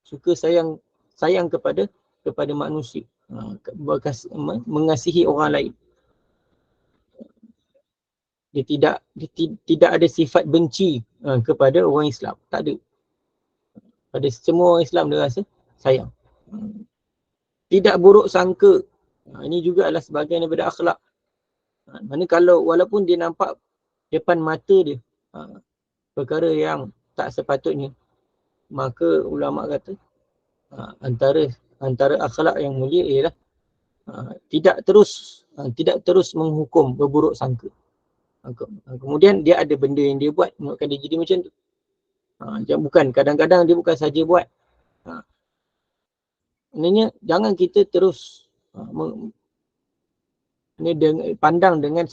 suka sayang kepada manusia. Mengasihi orang lain. Dia tidak ada sifat benci kepada orang Islam. Tak ada. Pada semua orang Islam dia rasa sayang. Tidak buruk sangka. Ini juga adalah sebahagian daripada akhlak. Mana kalau walaupun dia nampak depan mata dia perkara yang tak sepatutnya, maka ulama kata antara akhlak yang mulia ialah tidak terus menghukum berburuk sangka. Kemudian dia ada benda yang dia buat menyebabkan dia jadi macam tu. Bukan, kadang-kadang dia bukan saja buat. Maknanya jangan kita terus pandang dengan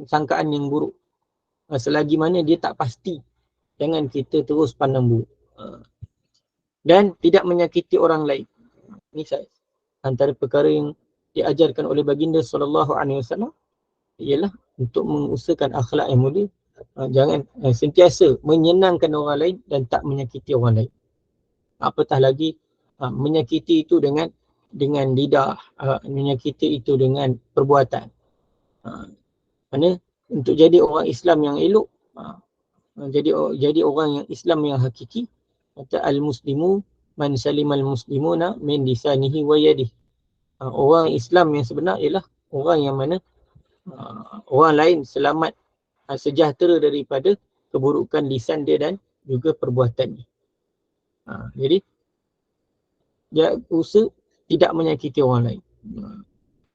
sangkaan yang buruk. Selagi mana dia tak pasti, jangan kita terus pandang buruk. Dan tidak menyakiti orang lain. Ini antara perkara yang diajarkan oleh baginda SAW ialah untuk mengusahakan akhlak yang mulia. Jangan sentiasa menyenangkan orang lain dan tak menyakiti orang lain. Apatah lagi menyakiti itu dengan lidah, menyakiti itu dengan perbuatan. Mana untuk jadi orang Islam yang elok, jadi orang yang Islam yang hakiki, kata al-muslimu man salimal muslimuna min lisanihi wa yadihi. Orang Islam yang sebenar ialah orang yang mana orang lain selamat, sejahtera daripada keburukan lisan dia dan juga perbuatannya. Jadi dia usaha tidak menyakiti orang lain.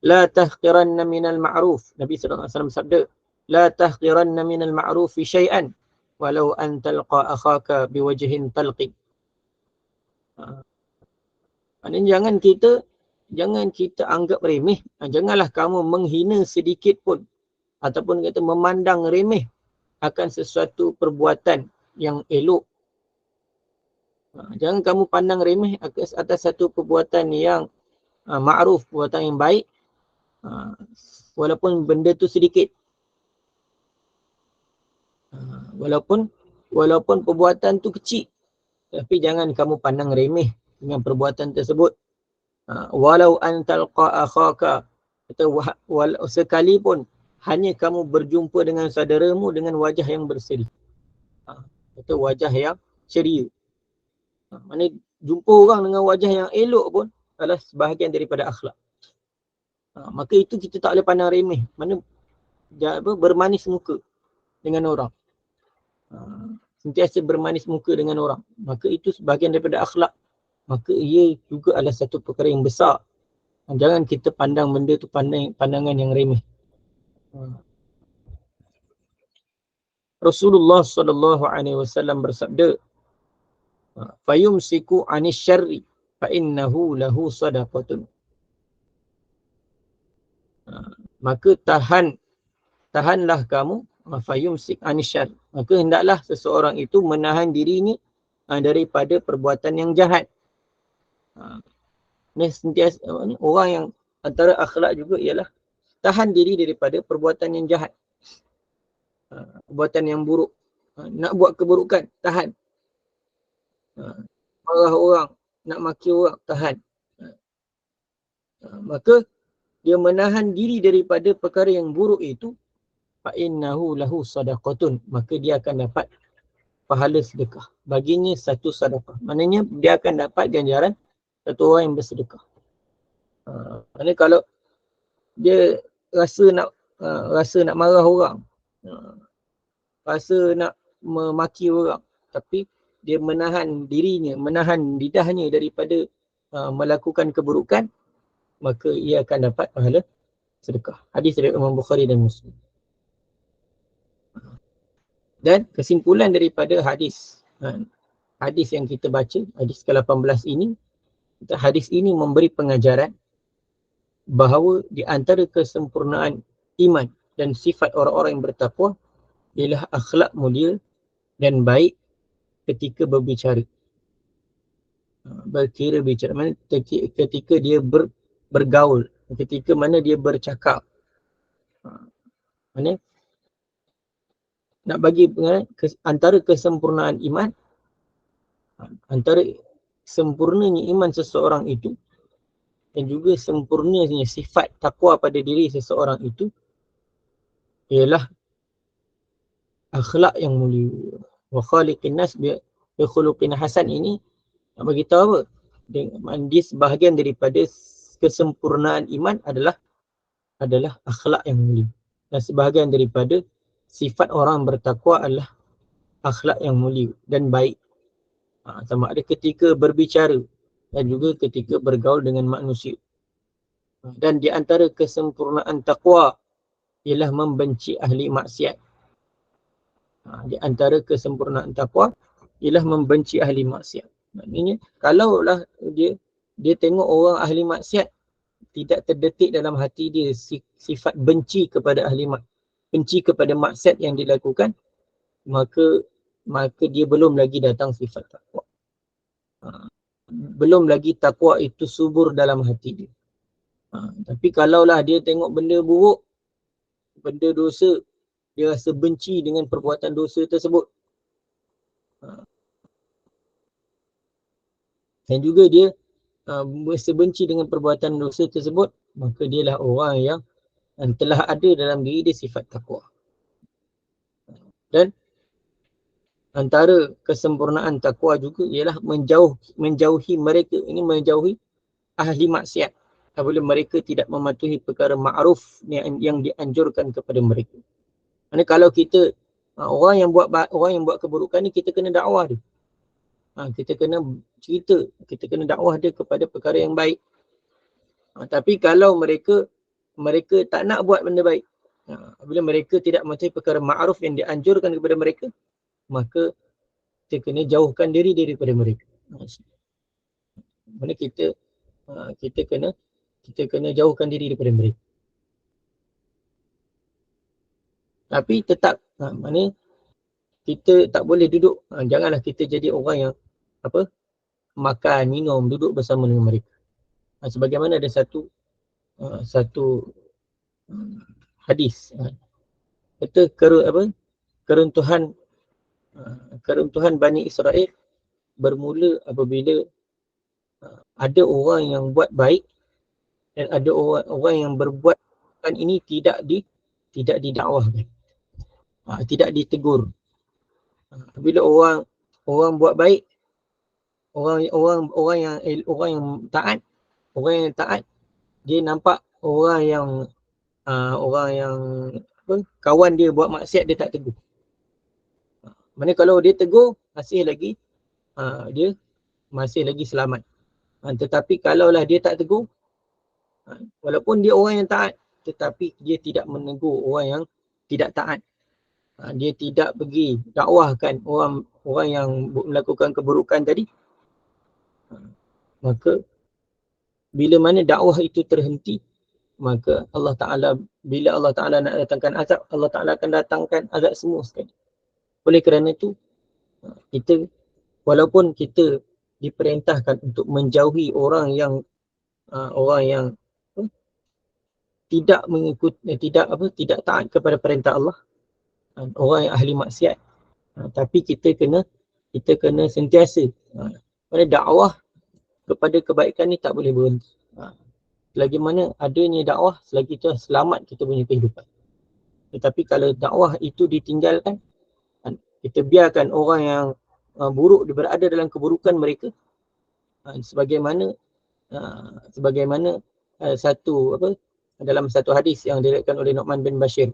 La tahqiranna minal ma'ruf. Nabi SAW sabda, la tahqiranna minal ma'rufi syai'an walau an talqa akhaka biwajhin talqi. Maknanya jangan kita anggap remeh. Janganlah kamu menghina sedikit pun ataupun kata memandang remeh akan sesuatu perbuatan yang elok. Jangan kamu pandang remeh atas satu perbuatan yang ma'ruf, perbuatan yang baik, walaupun benda tu sedikit. Walaupun perbuatan tu kecil, tapi jangan kamu pandang remeh dengan perbuatan tersebut. Walau an talqa akhaka, atau sekalipun hanya kamu berjumpa dengan saudaramu dengan wajah yang berseri, atau wajah yang ceria. Mana jumpa orang dengan wajah yang elok pun adalah sebahagian daripada akhlak. Maka itu kita tak boleh pandang remeh. Mana bermanis muka dengan orang. Sentiasa bermanis muka dengan orang. Maka itu sebahagian daripada akhlak. Maka ia juga adalah satu perkara yang besar. Jangan kita pandang benda tu pandangan yang remeh. Rasulullah SAW bersabda, fayumsiku anis syarri fa innahu lahu sadaqatun. Maka tahanlah kamu, fayumsik anis syarri, maka hendaklah seseorang itu menahan dirinya daripada perbuatan yang jahat. Ni sentiasa orang yang antara akhlak juga ialah tahan diri daripada perbuatan yang jahat, perbuatan yang buruk. Nak buat keburukan, tahan. Marah orang, nak maki orang, tahan. Maka dia menahan diri daripada perkara yang buruk itu, fa innahu lahu sadaqatun, maka dia akan dapat pahala sedekah. Baginya satu sedekah. Maknanya dia akan dapat ganjaran satu orang yang bersedekah. Maknanya kalau dia rasa nak marah orang, rasa nak memaki orang, tapi dia menahan dirinya, menahan lidahnya daripada melakukan keburukan, maka ia akan dapat pahala sedekah. Hadis dari Imam Bukhari dan Muslim. Dan kesimpulan daripada hadis yang kita baca, hadis ke-18 ini, hadis ini memberi pengajaran bahawa di antara kesempurnaan iman dan sifat orang-orang yang bertakwa ialah akhlak mulia dan baik ketika berbicara. Bicara mana ketika dia bergaul, ketika mana dia bercakap. Mana nak bagi antara kesempurnaan iman, antara sempurnanya iman seseorang itu dan juga sempurnanya sifat takwa pada diri seseorang itu ialah akhlak yang mulia. Wa khaliqin nas bi khuluqin hasan, ini nak bagi tahu apa? Dia sebahagian daripada kesempurnaan iman adalah akhlak yang mulia. Dan sebahagian daripada sifat orang bertakwa adalah akhlak yang mulia dan baik. Sama ada ketika berbicara dan juga ketika bergaul dengan manusia. Dan di antara kesempurnaan takwa ialah membenci ahli maksiat. Di antara kesempurnaan takwa ialah membenci ahli maksiat. Maknanya kalaulah dia tengok orang ahli maksiat, tidak terdetik dalam hati dia sifat benci kepada benci kepada maksiat yang dilakukan, maka dia belum lagi datang sifat takwa. Belum lagi takwa itu subur dalam hati dia. Tapi kalaulah dia tengok benda buruk, benda dosa, dia rasa benci dengan perbuatan dosa tersebut, dan juga dia rasa benci dengan perbuatan dosa tersebut, maka dialah orang yang telah ada dalam diri dia sifat takwa. Dan antara kesempurnaan takwa juga ialah menjauhi mereka, ini menjauhi ahli maksiat apabila mereka tidak mematuhi perkara ma'ruf yang dianjurkan kepada mereka. Kerana kalau kita orang yang buat keburukan ni, kita kena dakwah dia. Kita kena cerita, kita kena dakwah dia kepada perkara yang baik. Tapi kalau mereka tak nak buat benda baik, bila mereka tidak mematuhi perkara ma'ruf yang dianjurkan kepada mereka, maka kita kena jauhkan diri daripada mereka. Mana kita kena jauhkan diri daripada mereka. Tapi tetap mana kita tak boleh duduk, janganlah kita jadi orang yang makan, minum, duduk bersama dengan mereka. Sebagaimana ada satu hadis, kata keruntuhan Bani Israel bermula apabila ada orang yang buat baik dan ada orang yang berbuat ini tidak didakwahkan, tidak ditegur. Bila orang buat baik, orang yang taat, dia nampak orang yang kawan dia buat maksiat, dia tak tegur. Mana kalau dia tegur, dia masih lagi selamat. Tetapi kalaulah dia tak tegur, walaupun dia orang yang taat, tetapi dia tidak menegur orang yang tidak taat. Dia tidak pergi dakwahkan orang yang melakukan keburukan tadi, maka bila mana dakwah itu terhenti, maka bila Allah Ta'ala nak datangkan azab, Allah Ta'ala akan datangkan azab semua sekali. Oleh kerana itu, kita walaupun kita diperintahkan untuk menjauhi orang yang tidak tidak taat kepada perintah Allah, orang yang ahli maksiat, tapi kita kena sentiasa pada dakwah kepada kebaikan ni, tak boleh berhenti. Selagi mana adanya dakwah, selagi itu selamat kita punya kehidupan. Tetapi kalau dakwah itu ditinggalkan, kita biarkan orang yang buruk berada dalam keburukan mereka, sebagaimana dalam satu hadis yang diriwayatkan oleh Nu'man bin Bashir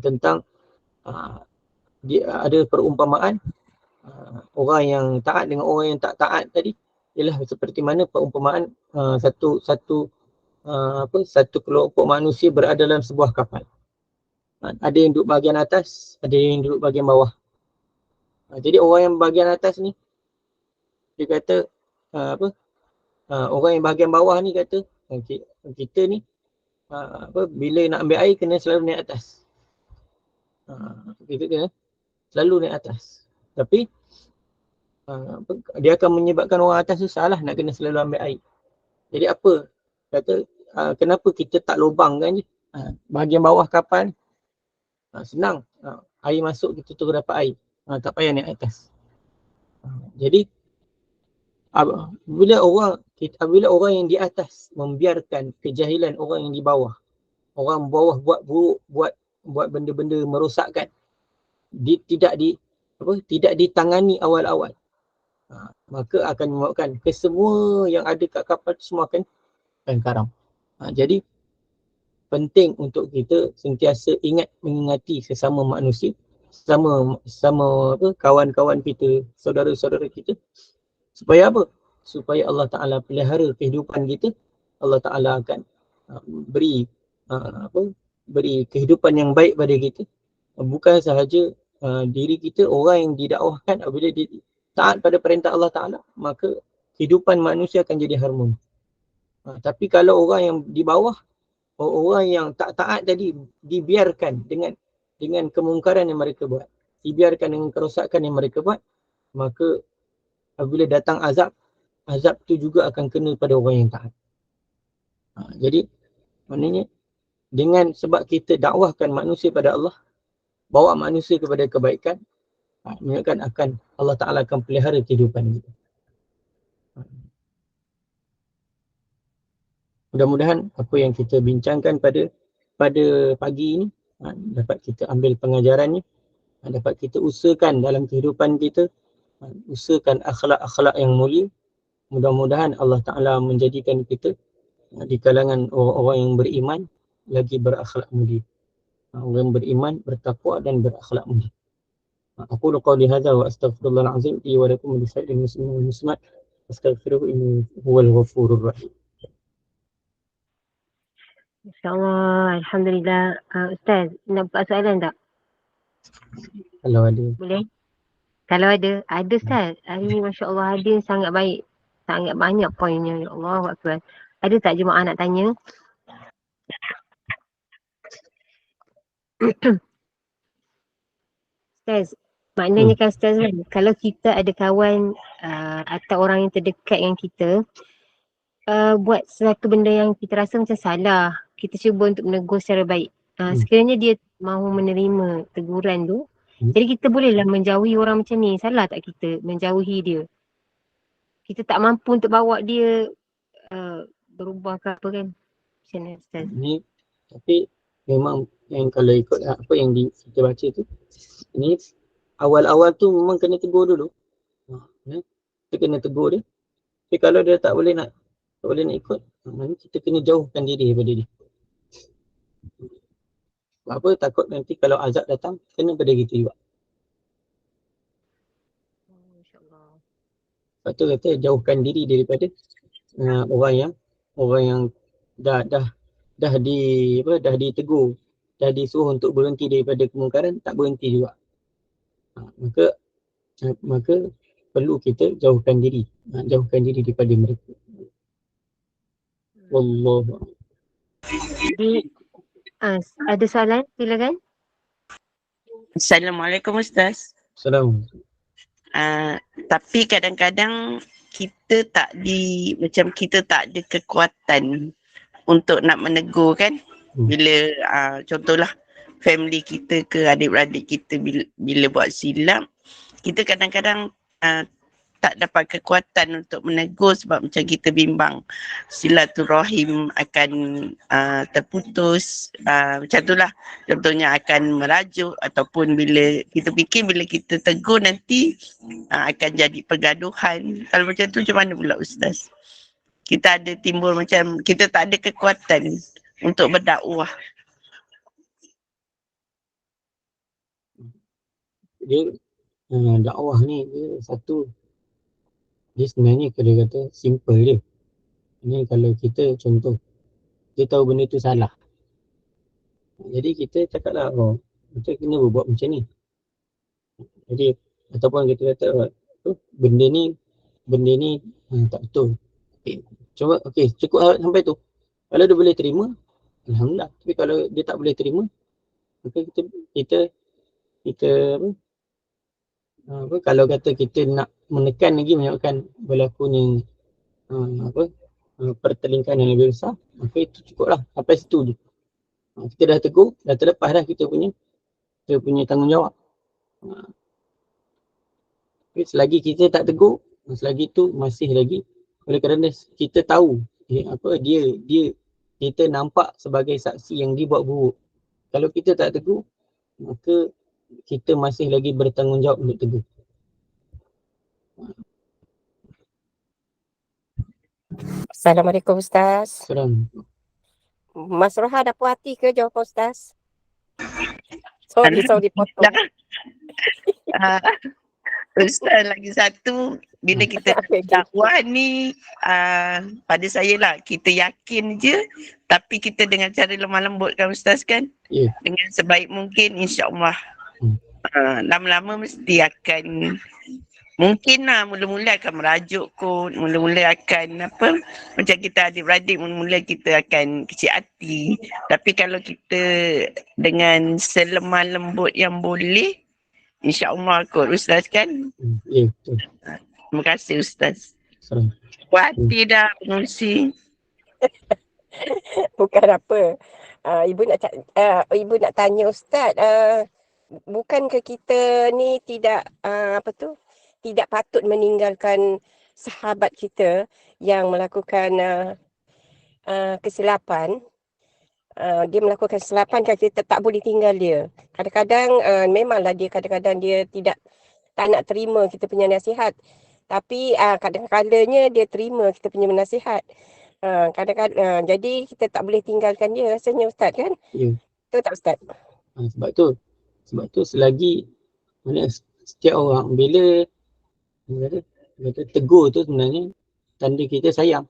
tentang dia ada perumpamaan orang yang taat dengan orang yang tak taat tadi, ialah seperti mana perumpamaan satu kelompok manusia berada dalam sebuah kapal. Ada yang duduk bahagian atas, ada yang duduk bahagian bawah. Jadi orang yang bahagian atas ni, dia kata orang yang bahagian bawah ni kata, kita ni bila nak ambil air kena selalu naik atas. Kita kena selalu naik atas. Tapi dia akan menyebabkan orang atas tu salah nak kena selalu ambil air. Jadi apa? Kata kenapa kita tak lubangkan je bahagian bawah kapal, senang, air masuk kita terus dapat air, tak payah naik atas. Jadi bila orang yang di atas membiarkan kejahilan orang yang di bawah, orang bawah buat buruk, buat benda-benda merosakkan, tidak ditangani awal-awal, maka akan menyebabkan kesemua yang ada kat kapal tu semua akan karam. Jadi penting untuk kita sentiasa mengingati sesama manusia, sama kawan-kawan kita, saudara-saudara kita, supaya apa? Supaya Allah Ta'ala pelihara kehidupan kita. Allah Ta'ala akan beri kehidupan yang baik pada kita. Bukan sahaja diri kita, orang yang didakwahkan, apabila taat pada perintah Allah Ta'ala, maka kehidupan manusia akan jadi harmoni. Tapi kalau orang yang di bawah, orang yang tak taat tadi, dibiarkan dengan kemungkaran yang mereka buat, dibiarkan dengan kerosakan yang mereka buat, maka apabila datang azab tu juga akan kena pada orang yang taat. Jadi maknanya dengan sebab kita dakwahkan manusia pada Allah, bawa manusia kepada kebaikan, menunjukkan Allah Ta'ala akan pelihara kehidupan kita. Mudah-mudahan apa yang kita bincangkan pada pagi ini dapat kita ambil pengajarannya, dapat kita usahakan dalam kehidupan kita, usahakan akhlak-akhlak yang mulia. Mudah-mudahan Allah Ta'ala menjadikan kita di kalangan orang-orang yang beriman lagi berakhlak mulia. Orang beriman, bertakwa dan berakhlak mulia. Aqulu qawli hadza wa astaghfirullahal azim li wa lakum wa lisa'iril muslimin wal muslimat astaghfiruhu innahu huwal ghafurur rahim. InsyaAllah, Alhamdulillah. Ustaz, nak buka soalan tak? Kalau ada. Boleh? Kalau ada Ustaz. Hari ni Masya Allah ada sangat baik. Sangat banyak poinnya. Ya Allah, Akbar. Ada tak jemaah nak tanya? Ustaz, maknanya kan Ustaz kan, kalau kita ada kawan atau orang yang terdekat dengan kita, buat sesuatu benda yang kita rasa macam salah, kita cuba untuk menegur secara baik. Sekiranya dia mahu menerima teguran tu, jadi kita bolehlah menjauhi orang macam ni. Salah tak kita menjauhi dia? Kita tak mampu untuk bawa dia berubah ke apa kan? Macam mana Ustaz? Ni, tapi memang yang kalau ikut apa yang kita baca tu, ni awal-awal tu memang kena tegur dulu. Kita kena tegur dia. Tapi kalau dia tak boleh nak ikut, kita kena jauhkan diri daripada dia. Sebab apa? Takut nanti kalau azab datang, kena pada kita juga. Sebab tu kata jauhkan diri daripada orang yang dah dah ditegur, dah disuruh untuk berhenti daripada kemungkaran, tak berhenti juga. Maka perlu kita jauhkan diri daripada mereka. Wallahu a'lam. Jadi ada soalan? Silakan. Assalamualaikum Ustaz. Assalamualaikum. Tapi kadang-kadang kita tak ada kekuatan untuk nak menegur kan. Bila contohlah family kita ke adik-beradik kita bila buat silap, kita kadang-kadang tak dapat kekuatan untuk menegur sebab macam kita bimbang silaturahim akan terputus, macam itulah. Contohnya akan merajuk, ataupun bila kita fikir bila kita tegur nanti akan jadi pergaduhan. Kalau macam tu macam mana pula Ustaz? Kita ada timbul macam kita tak ada kekuatan untuk berdakwah. Dia dakwah ni dia sebenarnya kalau kata simple je. Ini kalau kita contoh, kita tahu benda tu salah, jadi kita cakaplah, kita kena buat macam ni. Jadi ataupun kita kata benda ni tak betul. Cukup sampai tu. Kalau dia boleh terima, alhamdulillah. Tapi kalau dia tak boleh terima, maka kita kalau kata kita nak menyebabkan berlakunya pertelingkahan yang lebih besar, maka itu cukuplah sampai situ je. Kita dah tegur, dah terlepas dah kita punya tanggungjawab. Tapi selagi kita tak tegur, selagi tu masih lagi, oleh kerana kita tahu kita nampak sebagai saksi yang dia buat buruk. Kalau kita tak tegur, maka kita masih lagi bertanggungjawab untuk tegur. Assalamualaikum Ustaz. Assalamualaikum. Mas Roha ada puas hati ke jawapan Ustaz? Sorry potong. Ustaz, lagi satu, bila kita dakwah ni, pada saya lah, kita yakin je, tapi kita dengan cara lemah lembut kan Ustaz kan? Yeah. Dengan sebaik mungkin, insyaAllah. Lama-lama mesti akan, mungkin lah mula-mula akan merajuk kot, mula-mula akan macam kita adik-beradik, mula-mula kita akan kecil hati. Tapi kalau kita dengan selemah lembut yang boleh, InsyaAllah kot Ustaz kan? Ya, betul. Terima kasih Ustaz. Salam. Puas hati dah mengungsi. Bukan apa. Ibu nak tanya Ustaz, bukankah kita ni tidak patut meninggalkan sahabat kita yang melakukan kesilapan? Dia melakukan kesilapan kan kita tak boleh tinggal dia. Kadang-kadang memanglah dia tak nak terima kita punya nasihat. Tapi kadang-kadangnya dia terima kita punya nasihat. Kadang-kadang jadi kita tak boleh tinggalkan dia rasanya Ustaz kan? Ya. Betul tak Ustaz? Sebab tu selagi setiap orang bila tegur tu sebenarnya tanda kita sayang.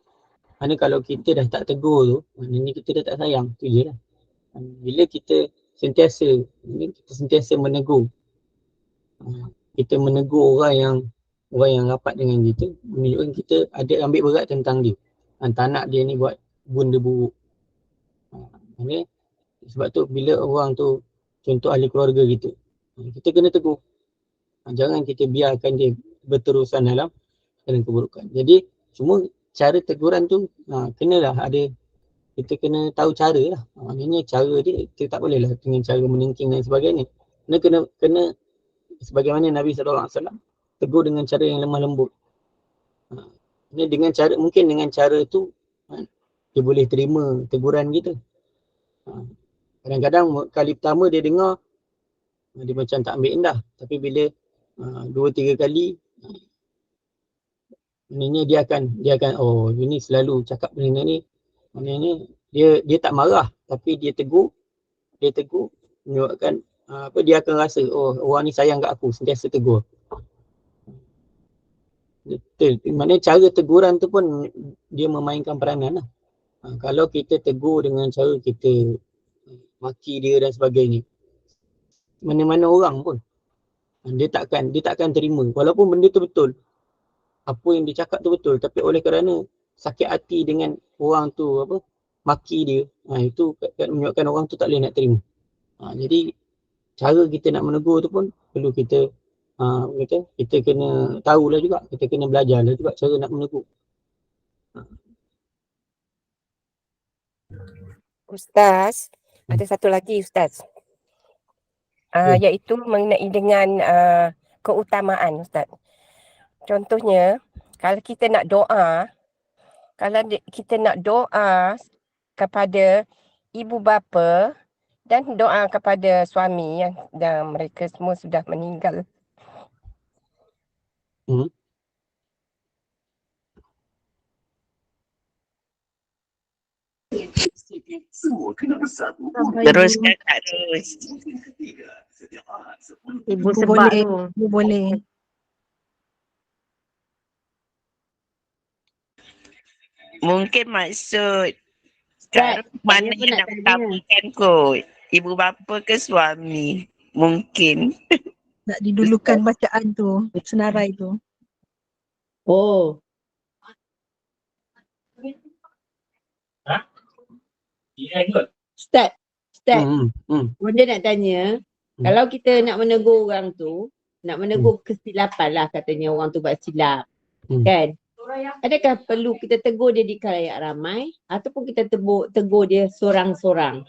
Mana kalau kita dah tak tegur tu, maknanya kita dah tak sayang. Tu je lah. Bila kita sentiasa menegur, kita menegur orang yang rapat dengan kita, menunjukkan kita ada ambil berat tentang dia. Tak nak dia ni buat benda buruk. Sebab tu bila orang tu, contoh ahli keluarga kita kena tegur. Jangan kita biarkan dia berterusan dalam keburukan. Jadi cuma cara teguran tu kenalah ada, kita kena tahu cara lah. Maknanya cara dia, kita tak boleh lah dengan cara menengking dan sebagainya. Kena sebagaimana Nabi SAW tegur dengan cara yang lemah lembut. Mungkin dengan cara tu dia boleh terima teguran kita. Kadang-kadang kali pertama dia dengar, dia macam tak ambil indah. Tapi bila 2-3 kali, maknanya dia akan ini selalu cakap benda ni. Maknanya dia tak marah, tapi dia tegur menyebabkan dia akan rasa orang ni sayang kat aku, sentiasa tegur. Betul. Maknanya cara teguran tu pun dia memainkan peranan lah. Kalau kita tegur dengan cara kita maki dia dan sebagainya, mana-mana orang pun dia takkan terima walaupun benda tu betul, apa yang dia cakap tu betul, tapi oleh kerana sakit hati dengan orang tu maki dia, itu menyebabkan orang tu tak boleh nak terima. Jadi cara kita nak menegur tu pun perlu kita kita kena tahulah juga, kita kena belajarlah juga cara nak menegur. Ustaz, ada satu lagi Ustaz. Iaitu mengenai dengan keutamaan Ustaz. Contohnya, kalau kita nak doa, kita nak doa kepada ibu bapa dan doa kepada suami yang mereka semua sudah meninggal. Teruskan Kak Ros. Ibu sebab tu. Ibu boleh. Mungkin maksud sekarang mana yang nak utamakan kot? Ibu bapa ke suami? Mungkin. Nak didulukan bacaan tu, senarai tu. Oh. Ustaz, benda nak tanya, kalau kita nak menegur orang tu, nak menegur kesilapan lah katanya orang tu buat silap, kan? Adakah perlu kita tegur dia di khalayak ramai ataupun kita tegur dia sorang-sorang?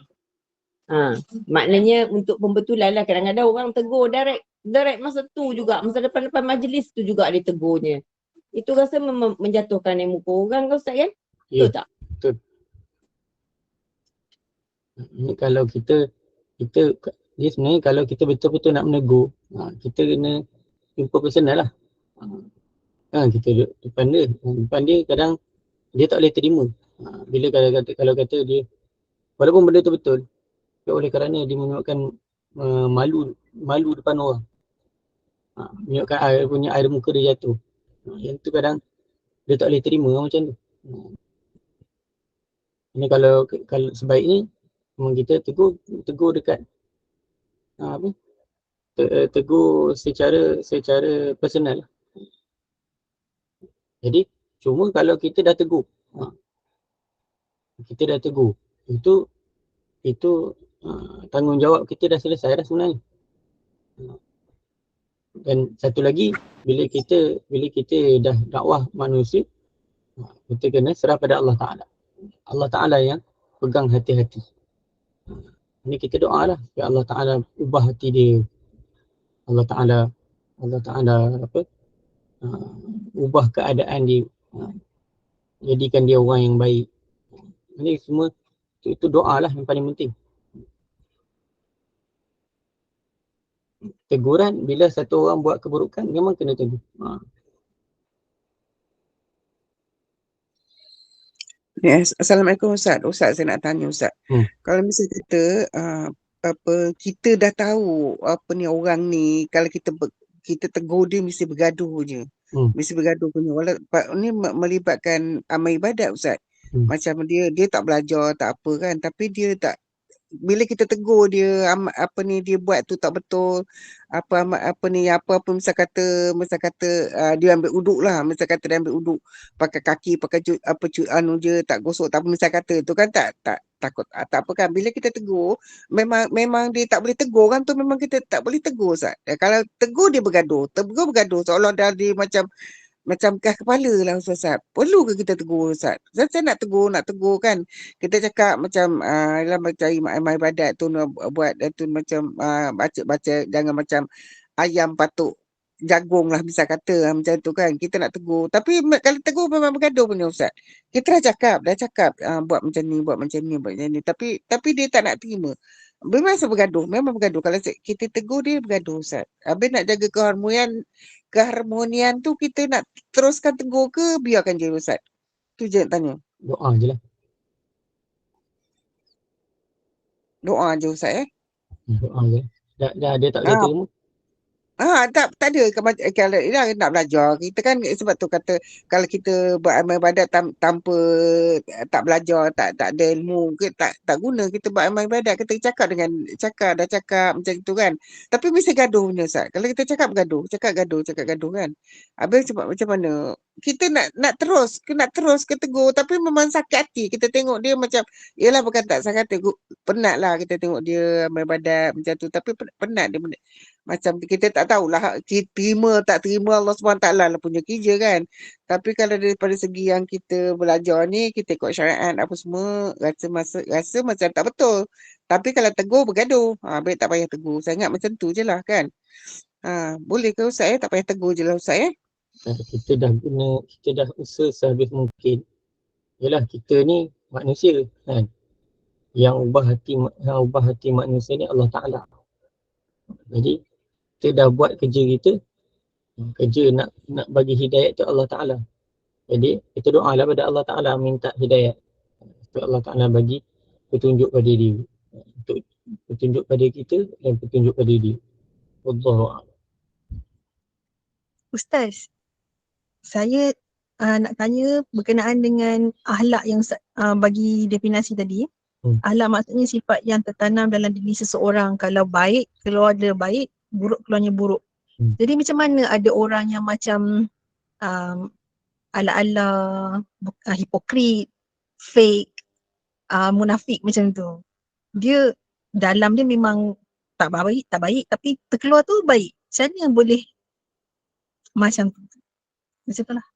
Maknanya untuk pembetulan lah, kadang-kadang orang tegur direct masa tu juga, masa depan-depan majlis tu juga dia tegurnya. Itu rasa menjatuhkan muka orang kan Ustaz kan? Betul tak? Betul. Ini kalau kita dia sebenarnya kalau kita betul-betul nak menegur, kita kena jumpa personal lah. Kita duduk depan dia kadang dia tak boleh terima. Bila kalau kata dia, walaupun benda tu betul, tapi oleh kerana dia menyebabkan malu depan orang, menyebabkan air muka dia jatuh. Yang tu kadang dia tak boleh terima macam tu. Ini kalau sebaiknya memang kita tegur dekat tegur secara personal. Jadi cuma kalau kita dah tegur, itu tanggungjawab kita dah selesai dah sebenarnya. Dan satu lagi, bila kita dah dakwah manusia, kita kena serah pada Allah Ta'ala. Allah Ta'ala yang pegang hati-hati. Ini kita doa lah, ya Allah Ta'ala ubah hati dia. Allah Ta'ala ubah keadaan dia, jadikan dia orang yang baik. Ini semua itu doa lah yang paling penting. Teguran bila satu orang buat keburukan memang kena tegur. Yes. Assalamualaikum Ustaz. Ustaz, saya nak tanya Ustaz. Kalau misalnya kita dah tahu orang ni, kalau kita tegur dia mesti bergaduh je. Mesti bergaduh punya. Ni melibatkan amal ibadat Ustaz. Macam dia tak belajar, tak apa kan, tapi dia tak, bila kita tegur dia dia buat tu tak betul, apa misal kata dia ambil uduk lah, misal kata dia ambil uduk pakai kaki, pakai je tak gosok, tak apa, misal kata tu kan tak takut tak apa kan. Bila kita tegur, memang dia tak boleh tegur kan tu, memang kita tak boleh tegur Ustaz. Kalau tegur dia bergaduh seolah dia macam kah kepala lah Ustaz. Perlu ke kita tegur Ustaz? Saya nak tegur kan. Kita cakap macam macam amal ibadat tu buat tu macam baca jangan macam ayam patuk jagung lah bisa kata macam tu kan. Kita nak tegur. Tapi kalau tegur memang bergaduh punya Ustaz. Kita dah cakap buat macam ni. Tapi dia tak nak terima. Memang bergaduh. Kalau kita tegur dia bergaduh Ustaz. Habis nak jaga keharmonian tu, kita nak teruskan tegur ke biarkan je Ustaz? Tu je nak tanya. Doa je lah. Doa je Ustaz Doa je. Dah dia tak boleh terima. Tak ada kalau nak belajar kita kan, sebab tu kata kalau kita beramal ibadat tanpa tak belajar, tak ada ilmu ke, tak guna kita beramal ibadat. Kita cakap macam tu kan, tapi mesti gaduh punya Ustaz. Kalau kita cakap gaduh kan, habis sebab macam mana kita nak terus ke tegur, tapi memang sakit hati kita tengok dia macam, yelah bukan tak sakit hati, penat lah kita tengok dia amal ibadat macam tu, tapi penat dia macam kita tak tahulah terima tak terima, Allah SWT lah punya kerja kan. Tapi kalau daripada segi yang kita belajar ni, kita ikut syariat apa semua, rasa macam tak betul. Tapi kalau tegur bergaduh, baik tak payah tegur sangat, macam tu je lah kan. Boleh ke Ustaz tak payah tegur je lah Ustaz Kita dah usaha sehabis mungkin. Yalah, kita ni manusia kan. Yang ubah hati manusia ni Allah Ta'ala. Jadi kita dah buat kerja kita, kerja nak bagi hidayat tu Allah Ta'ala. Jadi kita doa lah pada Allah Ta'ala, minta hidayat supaya Allah Ta'ala bagi petunjuk pada dia, untuk petunjuk pada kita dan petunjuk pada dia. Wallahu a'lam. Ustaz, saya nak tanya berkenaan dengan akhlak yang Ustaz bagi definisi tadi. Akhlak maksudnya sifat yang tertanam dalam diri seseorang. Kalau baik, keluar dia baik, buruk keluarnya buruk. Jadi macam mana ada orang yang macam ala-ala hipokrit, fake, munafik macam tu. Dia dalam dia memang tak baik tapi terkeluar tu baik. Macam mana boleh macam tu? Macam tu lah.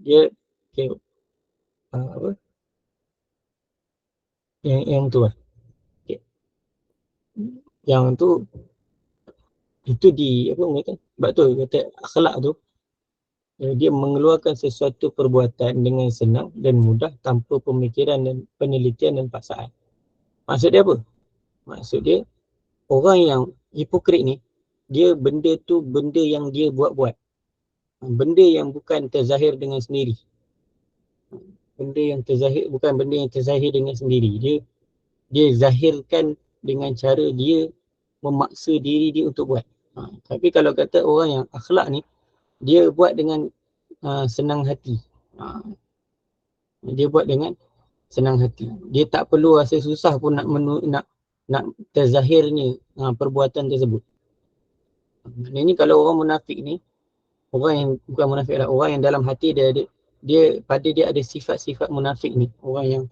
Dia apa? Yang tu lah. Yang tu itu apa kata? Sebab tu kata akhlak tu dia mengeluarkan sesuatu perbuatan dengan senang dan mudah tanpa pemikiran dan penelitian dan paksaan. Maksud dia apa? Maksud dia orang yang hipokrit ni, dia benda tu benda yang dia buat-buat. Benda yang bukan terzahir dengan sendiri. Benda yang terzahir bukan benda yang terzahir dengan sendiri. Dia zahirkan dengan cara dia memaksa diri dia untuk buat. Tapi kalau kata orang yang akhlak ni, dia buat dengan senang hati. Dia buat dengan senang hati. Dia tak perlu rasa susah pun nak terzahirnya perbuatan tersebut. Maknanya kalau orang munafik ni, orang yang bukan munafik lah, orang yang dalam hati dia ada sifat-sifat munafik ni. Orang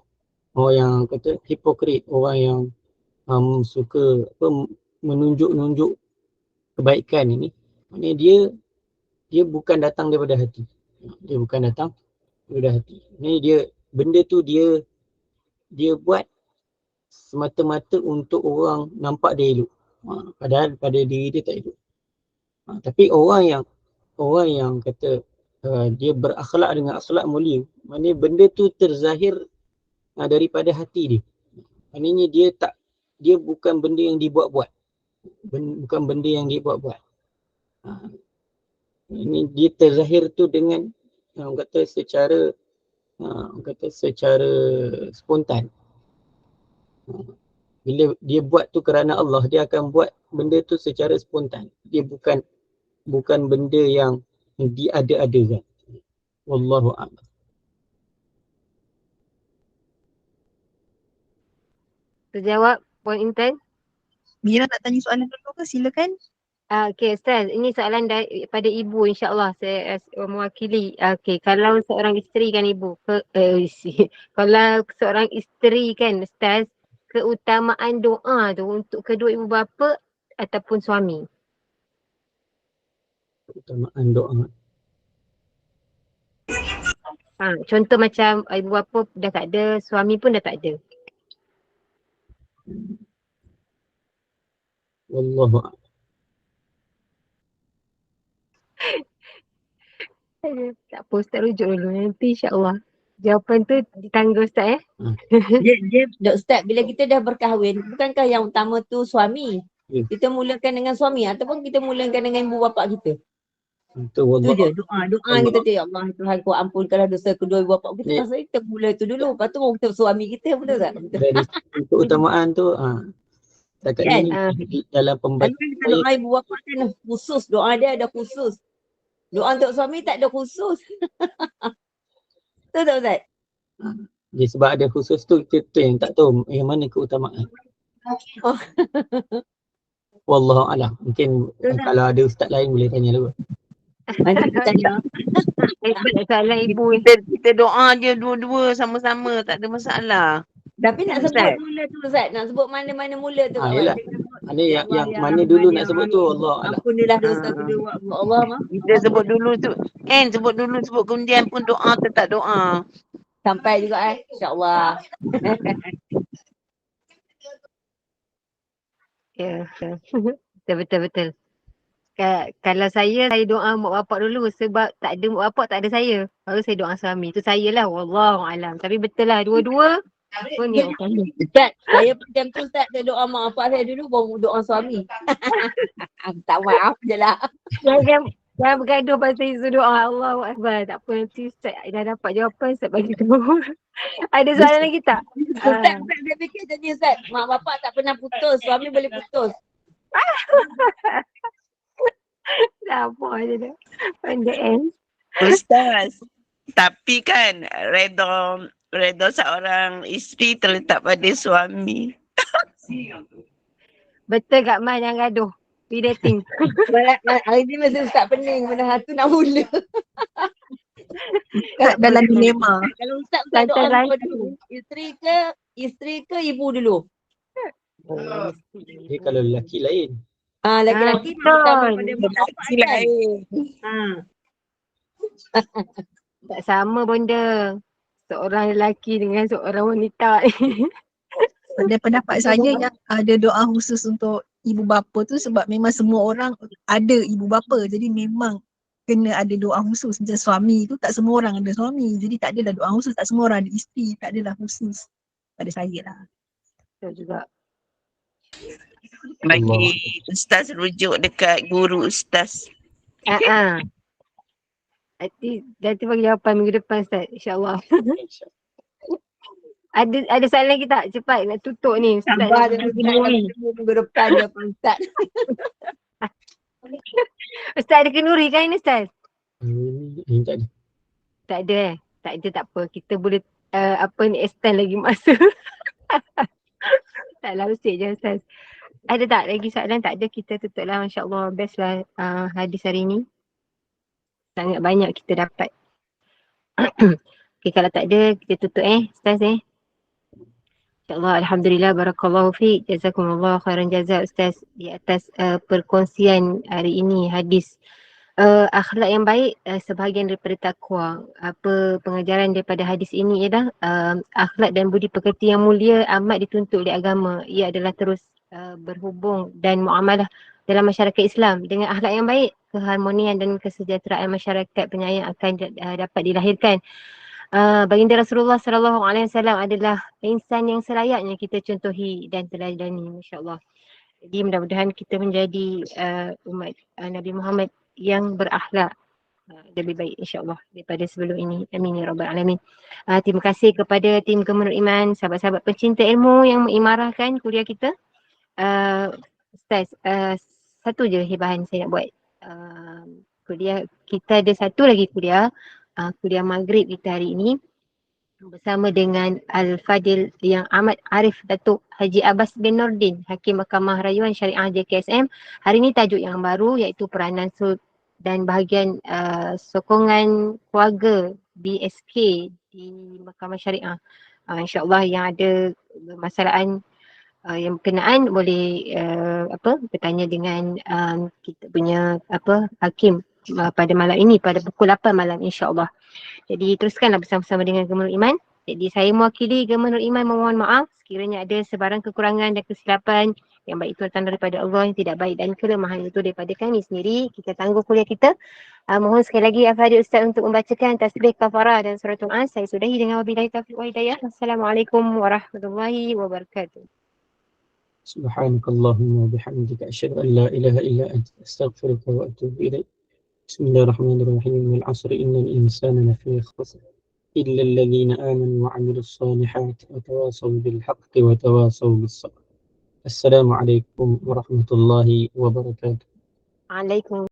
yang kata hipokrit, orang yang suka menunjuk kebaikan ini. Maknanya dia bukan datang daripada hati. Dia bukan datang daripada hati. Ini benda tu dia buat semata-mata untuk orang nampak dia elok. Padahal pada diri dia tak elok. Tapi orang yang kata dia berakhlak dengan akhlak mulia, maknanya benda tu terzahir daripada hati dia. Maknanya dia bukan benda yang dibuat-buat. Bukan benda yang dibuat-buat. Ini dia terzahir tu dengan kata secara spontan. Bila dia buat tu kerana Allah, dia akan buat benda tu secara spontan. Dia bukan benda yang diada-adakan. Wallahu a'lam. Terjawab Puan Intan? Mira nak tanya soalan dulu ke? Silakan. Okey Ustaz, ini soalan daripada ibu, insyaAllah saya mewakili. Okey, kalau seorang isteri kan ibu, kalau seorang isteri kan Ustaz, keutamaan doa tu untuk kedua ibu bapa ataupun suami? Keutamaan doa. Contoh macam ibu bapa dah tak ada, suami pun dah tak ada. Wallahu a'lam. Tak apa Ustaz, rujuk dulu nanti insyaAllah. Jawapan tu ditanggung Ustaz Dok Ustaz, bila kita dah berkahwin, bukankah yang utama tu suami? Kita mulakan dengan suami ataupun kita mulakan dengan ibu bapa kita? Itu Tu wallah. je doa kita tu, ya Allah Tuhan kau ampunkanlah dosa kedua ibu bapa kita. Pasal kita mula tu dulu, lepas tu baru kita suami kita, betul tak? Dari keutamaan tu dekat Kan? ni dalam Kalau pembaca kita doa ibu bapa kan khusus, doa dia ada khusus. Doa untuk suami tak ada khusus. Betul tak Ustaz? dia sebab ada khusus tu kita yang tak tahu yang mana keutamaan. Oh. Wallahu alam. Mungkin kalau ada ustaz lain boleh tanya dulu. Nanti kita tanya. Soalan ibu ni. Kita doa je dua-dua sama-sama, tak ada masalah. Tapi nak sebut mula tu Ustaz, nak sebut mana-mana mula tu. Yalah. Ada yang mana dulu nak sebut tu Allah alam. Ampunilah dosa kedua Allah mah. Kita sebut dulu tu. Sebut dulu, sebut kemudian pun doa tetap doa. Sampai juga insya-Allah. Ya. Betul. Kalau saya doa mak bapak dulu sebab tak ada mak bapak, tak ada saya. Baru saya doa suami. Tu saya lah, wallahu alam. Tapi betul lah dua-dua pun ni Ustaz, saya macam tu Ustaz, saya doa mak bapak saya dulu baru doa suami. Tak maaf je lah. Jangan bergaduh pasal isu doa. Allahu Akbar. Tak apa, nanti Ustaz dah dapat jawapan, Ustaz bagi tahu. Ada soalan lagi tak? Ustaz, saya fikir tadi Ustaz, mak bapak tak pernah putus, suami boleh putus. Dah apa je dah. Pandai end. Ustaz, tapi kan redha seorang isteri terletak pada suami. Betul Kak Mai, jangan gaduh. We dating. Hari ni mesti Ustaz pening benda tu nak mula. Dalam dilema. Kalau Ustaz doa dulu, isteri ke ibu dulu? Dia kalau lelaki lain. Lelaki terutama pada mak bapak lain. Tak sama benda. Seorang lelaki dengan seorang wanita. Pada pendapat saya yang ada doa khusus untuk ibu bapa tu sebab memang semua orang ada ibu bapa, jadi memang kena ada doa khusus. Macam suami tu tak semua orang ada suami, jadi tak adalah doa khusus. Tak semua orang ada isteri, tak adalah khusus pada saya lah. Betul juga. Bagi Ustaz rujuk dekat guru Ustaz. Nanti bagi jawapan minggu depan Ustaz, insyaAllah. Ada soalan lagi tak? Cepat nak tutup ni. Sabar minggu depan jawapan Ustaz. Ustaz ada kenduri kan ini Ustaz? Tak ada. Tak ada Tak ada, tak apa. Kita boleh extend lagi masa. Taklah usik je Ustaz. Ada tak lagi soalan? Tak ada, kita tutup lah. Masya Allah, best lah hadis hari ni. Sangat banyak kita dapat. Okay, kalau tak ada, kita tutup Ustaz InsyaAllah, Alhamdulillah, Barakallahu fiqh. Jazakumullah khairan jazak Ustaz di atas perkongsian hari ini hadis. Akhlak yang baik sebahagian daripada takwa. Apa pengajaran daripada hadis ini ialah akhlak dan budi pekerti yang mulia amat dituntut oleh agama. Ia adalah terus berhubung dan muamalah dalam masyarakat Islam. Dengan akhlak yang baik, keharmonian dan kesejahteraan masyarakat penyayang akan dapat dilahirkan. Baginda Rasulullah SAW adalah insan yang selayaknya kita contohi dan teladani, masya-Allah. Jadi mudah-mudahan kita menjadi umat Nabi Muhammad yang berakhlak lebih baik insya-Allah daripada sebelum ini. Amin ya rabbal alamin. Terima kasih kepada tim Gemenur Iman, sahabat-sahabat pencinta ilmu yang mengimarahkan kuliah kita. Ustaz, satu je hibahan saya nak buat. Kuliah kita ada satu lagi kuliah maghrib kita hari ini bersama dengan Al-Fadil yang amat arif Datuk Haji Abbas bin Nordin, Hakim Mahkamah Rayuan Syariah JKSM. Hari ini tajuk yang baru iaitu peranan dan bahagian sokongan keluarga BSK di Mahkamah Syariah. InsyaAllah yang ada permasalahan yang berkenaan boleh bertanya dengan kita punya hakim pada malam ini pada pukul 8 malam insya-Allah. Jadi teruskanlah bersama-sama dengan Gemenur Iman. Jadi saya mewakili Gemenur Iman memohon maaf sekiranya ada sebarang kekurangan dan kesilapan yang baik itu datang daripada Allah, yang tidak baik dan kelemahan itu daripada kami sendiri. Kita tangguh kuliah kita. Mohon sekali lagi Al-Fadhil Ustaz untuk membacakan tasbih kafarah dan suratul An. Saya sudahi dengan wabillahi taufiq wa hidayah. Assalamualaikum warahmatullahi wabarakatuh. Subhanakallahumma bihamdika asyhadu an la ilaha illa anta astaghfiruka wa atubu ilaik. Bismillahirrahmanirrahim. Wal 'asri innal insana lafi khusr illa alladhina amanu wa 'amilus solihati wa tawasaw bil haqqi wa tawasaw bis sabr. Assalamualaikum warahmatullahi wabarakatuh. Waalaikumsalam.